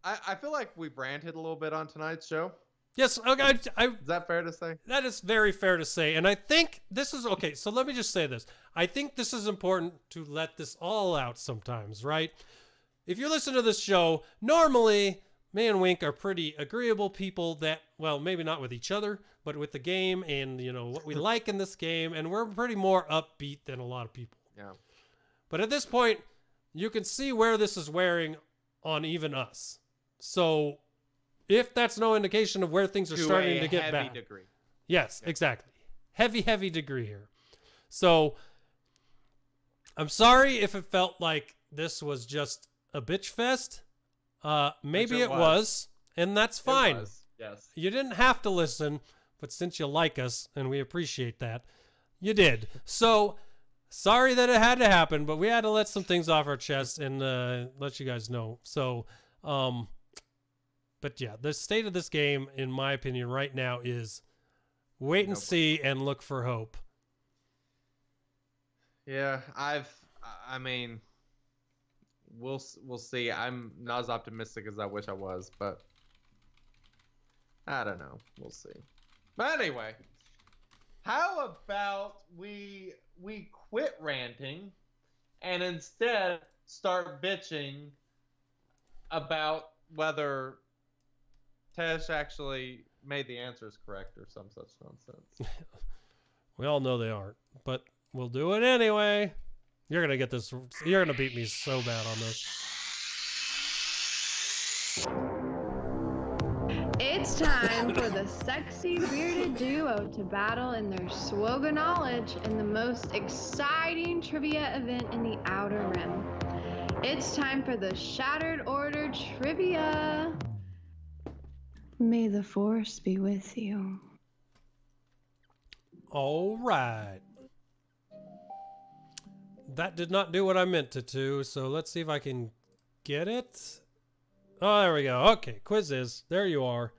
I feel like we've ranted a little bit on tonight's show. Yes, okay. Is that fair to say? That is very fair to say. And I think this is, okay, so let me just say this. I think this is important to let this all out sometimes, right? If you listen to this show, normally me and Wink are pretty agreeable people that, well, maybe not with each other, but with the game and, you know, what we like in this game. And we're pretty more upbeat than a lot of people. Yeah. But at this point, you can see where this is wearing on even us. So if that's no indication of where things are starting to get bad. Degree. Yes, exactly. Heavy degree here. So I'm sorry if it felt like this was just a bitch fest. Maybe it was, and that's fine. It was, yes. You didn't have to listen, but since you like us, and we appreciate that, you did. So sorry that it had to happen, but we had to let some things off our chest and let you guys know. So, but yeah, the state of this game, in my opinion, right now is wait and see and look for hope. Yeah, I mean, we'll see. I'm not as optimistic as I wish I was, but I don't know. We'll see. But anyway, how about we quit ranting and instead start bitching about whether Tesh actually made the answers correct or some such nonsense. We all know they aren't, but we'll do it anyway. You're going to get this. You're going to beat me so bad on this. It's time for the sexy bearded duo to battle in their SWGOH knowledge in the most exciting trivia event in the Outer Rim. It's time for the Shattered Order trivia. May the Force be with you. All right. That did not do what I meant it to, so let's see if I can get it. Oh, there we go. Okay, quizzes. There you are.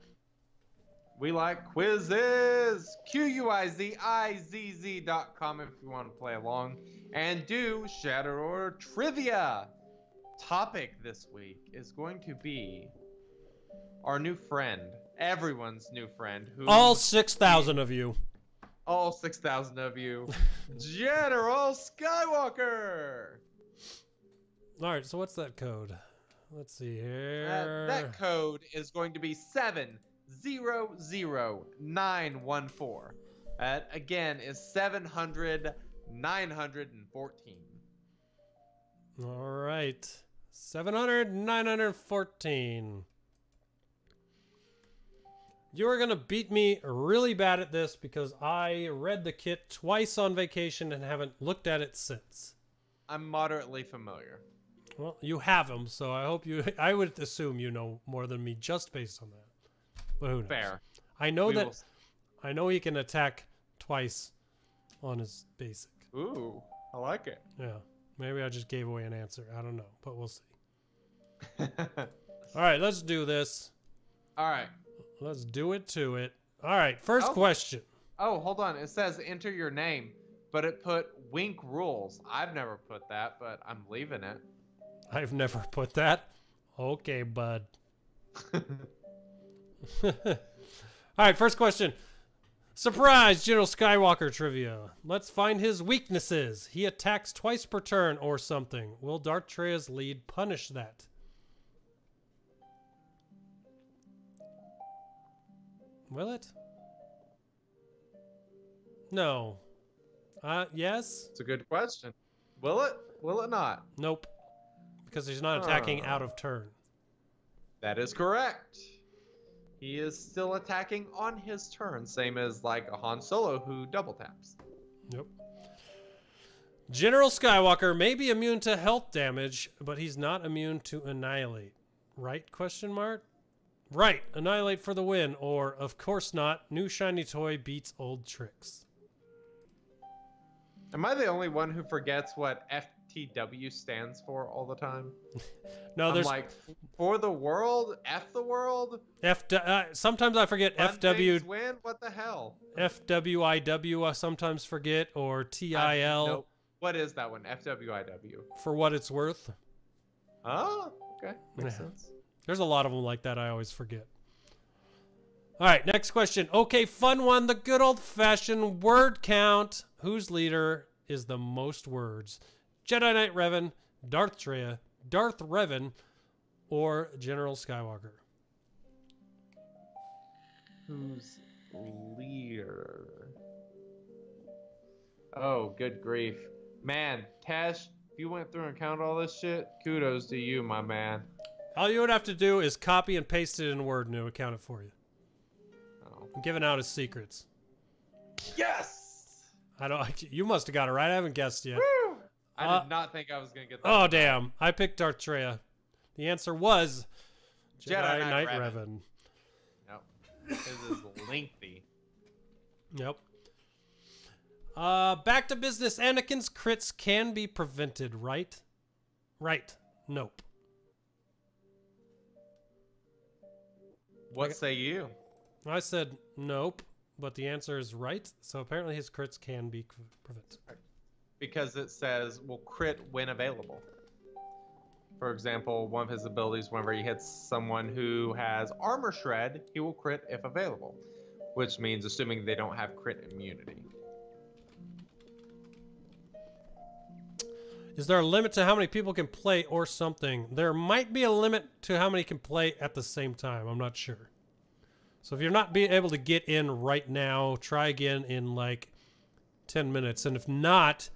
We like quizzes. QUIZIZZ.com if you want to play along. And do Shattered Order trivia. Topic this week is going to be our new friend. Everyone's new friend. All 6,000 of you. All 6,000 of you. General Skywalker. All right, so what's that code? Let's see here. That code is going to be 700914. That again is 700,914. All right. 700,914. You are going to beat me really bad at this because I read the kit twice on vacation and haven't looked at it since. I'm moderately familiar. Well, you have them, so I hope you... I would assume you know more than me just based on that. But who knows? Fair. I know I know he can attack twice on his basic. Ooh, I like it. Yeah. Maybe I just gave away an answer. I don't know, but we'll see. All right, let's do this. All right. Let's do it to it. All right, first question. Oh, hold on. It says enter your name, but it put Wink Rules. I've never put that, but I'm leaving it. I've never put that. Okay, bud. All All right, first question. Surprise, General Skywalker trivia. Let's find his weaknesses. He attacks twice per turn or something. Will Darth Treya's lead punish that? Will it? No. Yes? It's a good question. Will it? Will it not? Nope. Because he's not attacking out of turn. That is correct. He is still attacking on his turn, same as like a Han Solo who double taps. Yep. General Skywalker may be immune to health damage, but he's not immune to annihilate. Right? Question mark? Right. Annihilate for the win, or of course not. New shiny toy beats old tricks. Am I the only one who forgets what FTW stands for all the time? No, there's I'm like, for the world, F the world. Sometimes I forget Fun FW. things win. What the hell? FWIW I sometimes forget, or TIL. Nope. What is that one? FWIW. For what it's worth. Oh, okay. Makes sense. There's a lot of them like that I always forget. All right, next question. Okay, fun one. The good old-fashioned word count. Whose leader is the most words? Jedi Knight Revan, Darth Treya, Darth Revan, or General Skywalker? Who's leader? Oh, good grief. Man, Tash, if you went through and counted all this shit, kudos to you, my man. All you would have to do is copy and paste it in Word and it would count it for you. Oh. I'm giving out his secrets. Yes! You must have got it right. I haven't guessed yet. Woo! I did not think I was going to get that. Oh, damn. I picked Darth Treya. The answer was Jedi Knight Revan. Nope. This is lengthy. Yep. Back to business. Anakin's crits can be prevented, right? Right. Nope. What say you? I said nope, but the answer is right. So apparently his crits can be prevented. Because it says will crit when available. For example, one of his abilities, whenever he hits someone who has armor shred, he will crit if available, which means assuming they don't have crit immunity. Is there a limit to how many people can play or something? There might be a limit to how many can play at the same time. I'm not sure. So if you're not being able to get in right now, try again in like 10 minutes. And if not,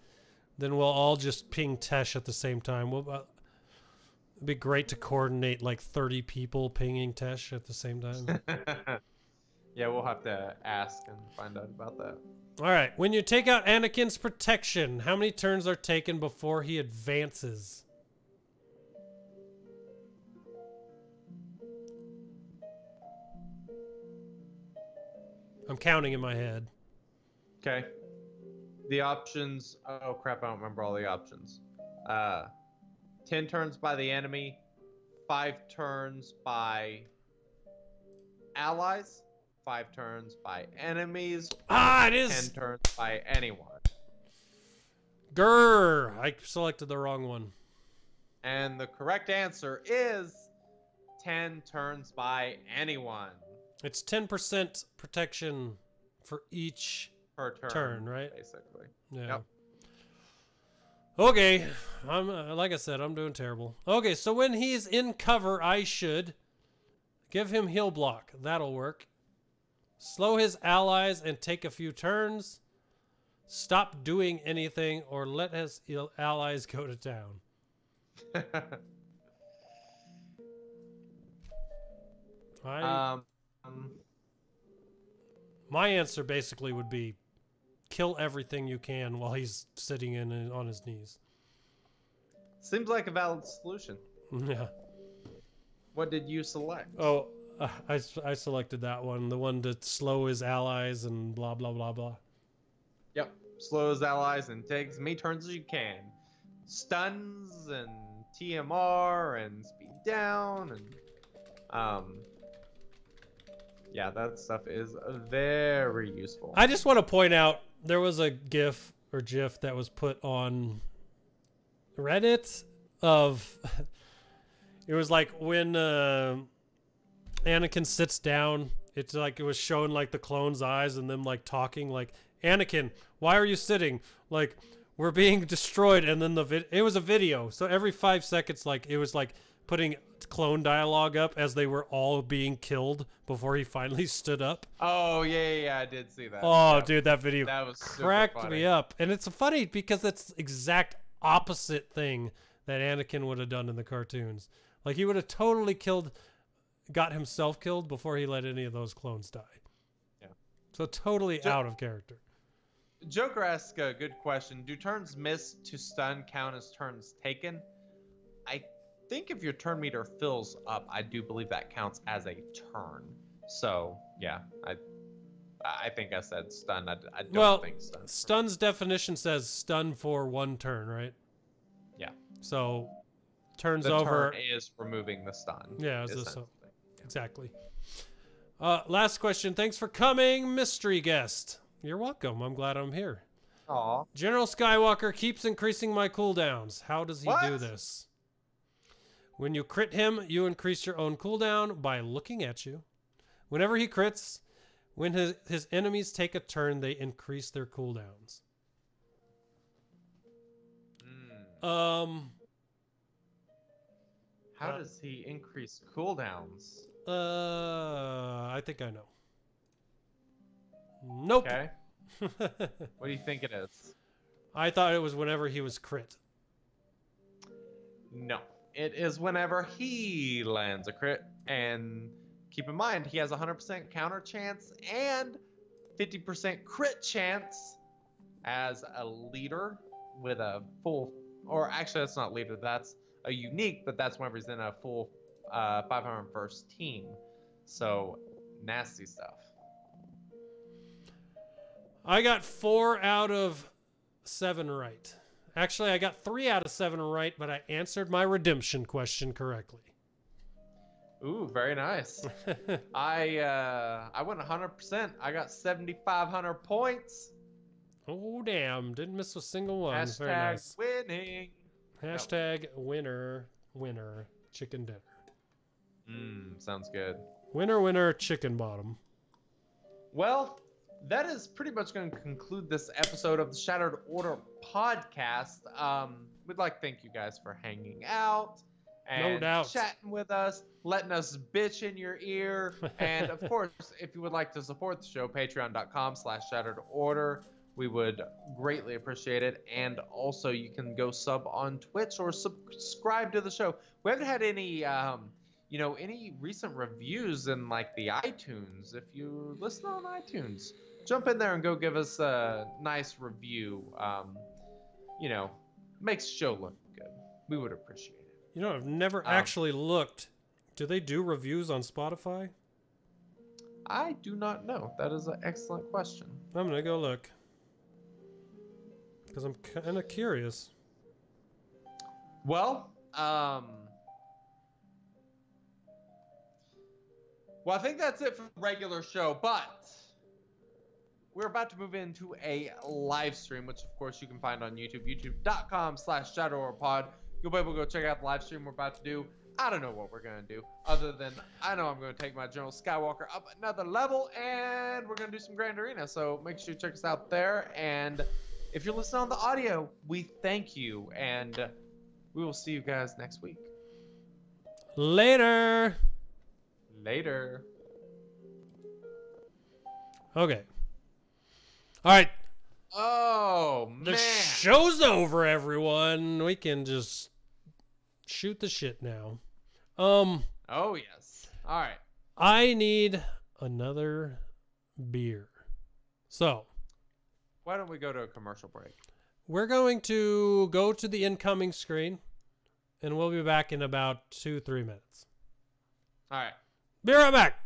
then we'll all just ping Tesh at the same time. It'd be great to coordinate like 30 people pinging Tesh at the same time. Yeah, we'll have to ask and find out about that. All right. When you take out Anakin's protection, how many turns are taken before he advances? I'm counting in my head. Okay. The options. Oh, crap. I don't remember all the options. 10 turns by the enemy, 5 turns by allies, 5 turns by enemies. Ah, it is 10 turns by anyone. Grr, I selected the wrong one. And the correct answer is 10 turns by anyone. It's 10% protection for each Per turn, right? Basically. Yeah. Yep. Okay, I'm like I said, I'm doing terrible. Okay, so when he's in cover, I should give him heal block. That'll work. Slow his allies and take a few turns. Stop doing anything or let his allies go to town. My answer basically would be kill everything you can while he's sitting on his knees. Seems like a valid solution. Yeah. What did you select? Oh, I selected that one. The one to slow his allies and blah, blah, blah, blah. Yep. Slow his allies and take as many turns as you can. Stuns and TMR and speed down and yeah, that stuff is very useful. I just want to point out there was a GIF or GIF that was put on Reddit of it was like when Anakin sits down It's like it was showing like the clone's eyes and them like talking like, Anakin, why are you sitting? Like, we're being destroyed. And then it was a video. So every 5 seconds, like it was like putting clone dialogue up as they were all being killed before he finally stood up. Oh, yeah, I did see that. Oh, yeah. Dude, that video was cracked me up. And it's funny because it's exact opposite thing that Anakin would have done in the cartoons. Like, he would have totally got himself killed before he let any of those clones die. Yeah. So totally out of character. Joker asks a good question. Do turns missed to stun count as turns taken? I think if your turn meter fills up, I do believe that counts as a turn. So, yeah, I think I said stun. I don't think stun. Stun's definition says stun for 1 turn, right? Yeah. So, turns the over. Turn is removing the stun. Yeah, exactly. Last question. Thanks for coming, mystery guest. You're welcome. I'm glad I'm here. Aw. General Skywalker keeps increasing my cooldowns. How does he do this? When you crit him, you increase your own cooldown by looking at you. Whenever he crits, when his enemies take a turn, they increase their cooldowns. How does he increase cooldowns? I think I know. Nope. Okay. What do you think it is? I thought it was whenever he was crit. No. It is whenever he lands a crit. And keep in mind, he has 100% counter chance and 50% crit chance as a leader with a full... Or actually, that's not leader. That's a unique, but that's whenever he's in a full 501st team. So, nasty stuff. I got 4 out of 7 right. Actually, I got 3 out of 7 right, but I answered my redemption question correctly. Ooh, very nice. I went 100%. I got 7,500 points. Oh, damn. Didn't miss a single one. Hashtag very nice. winning. Hashtag winner, chicken dinner. Sounds good. Winner, chicken bottom. Well, that is pretty much going to conclude this episode of the Shattered Order podcast. We'd like to thank you guys for hanging out and chatting with us, letting us bitch in your ear. And of course, if you would like to support the show, patreon.com/shatteredorder. We would greatly appreciate it. And also, you can go sub on Twitch or subscribe to the show. We haven't had any, any recent reviews in like the iTunes. If you listen on iTunes, jump in there and go give us a nice review. Makes the show look good. We would appreciate it. You know, I've never actually looked. Do they do reviews on Spotify? I do not know. That is an excellent question. I'm going to go look. Because I'm kind of curious. Well, I think that's it for the regular show, but we're about to move into a live stream, which of course you can find on YouTube, youtube.com/ShadowOrPod. You'll be able to go check out the live stream we're about to do. I don't know what we're going to do, other than I know I'm going to take my General Skywalker up another level, and we're going to do some Grand Arena, so make sure you check us out there. And if you're listening on the audio, we thank you, and we will see you guys next week. Later. Okay. All right. Oh, man. The show's over, everyone. We can just shoot the shit now. Oh, yes. All right. I need another beer. So, why don't we go to a commercial break? We're going to go to the incoming screen, and we'll be back in about 2-3 minutes. All right. Be right back.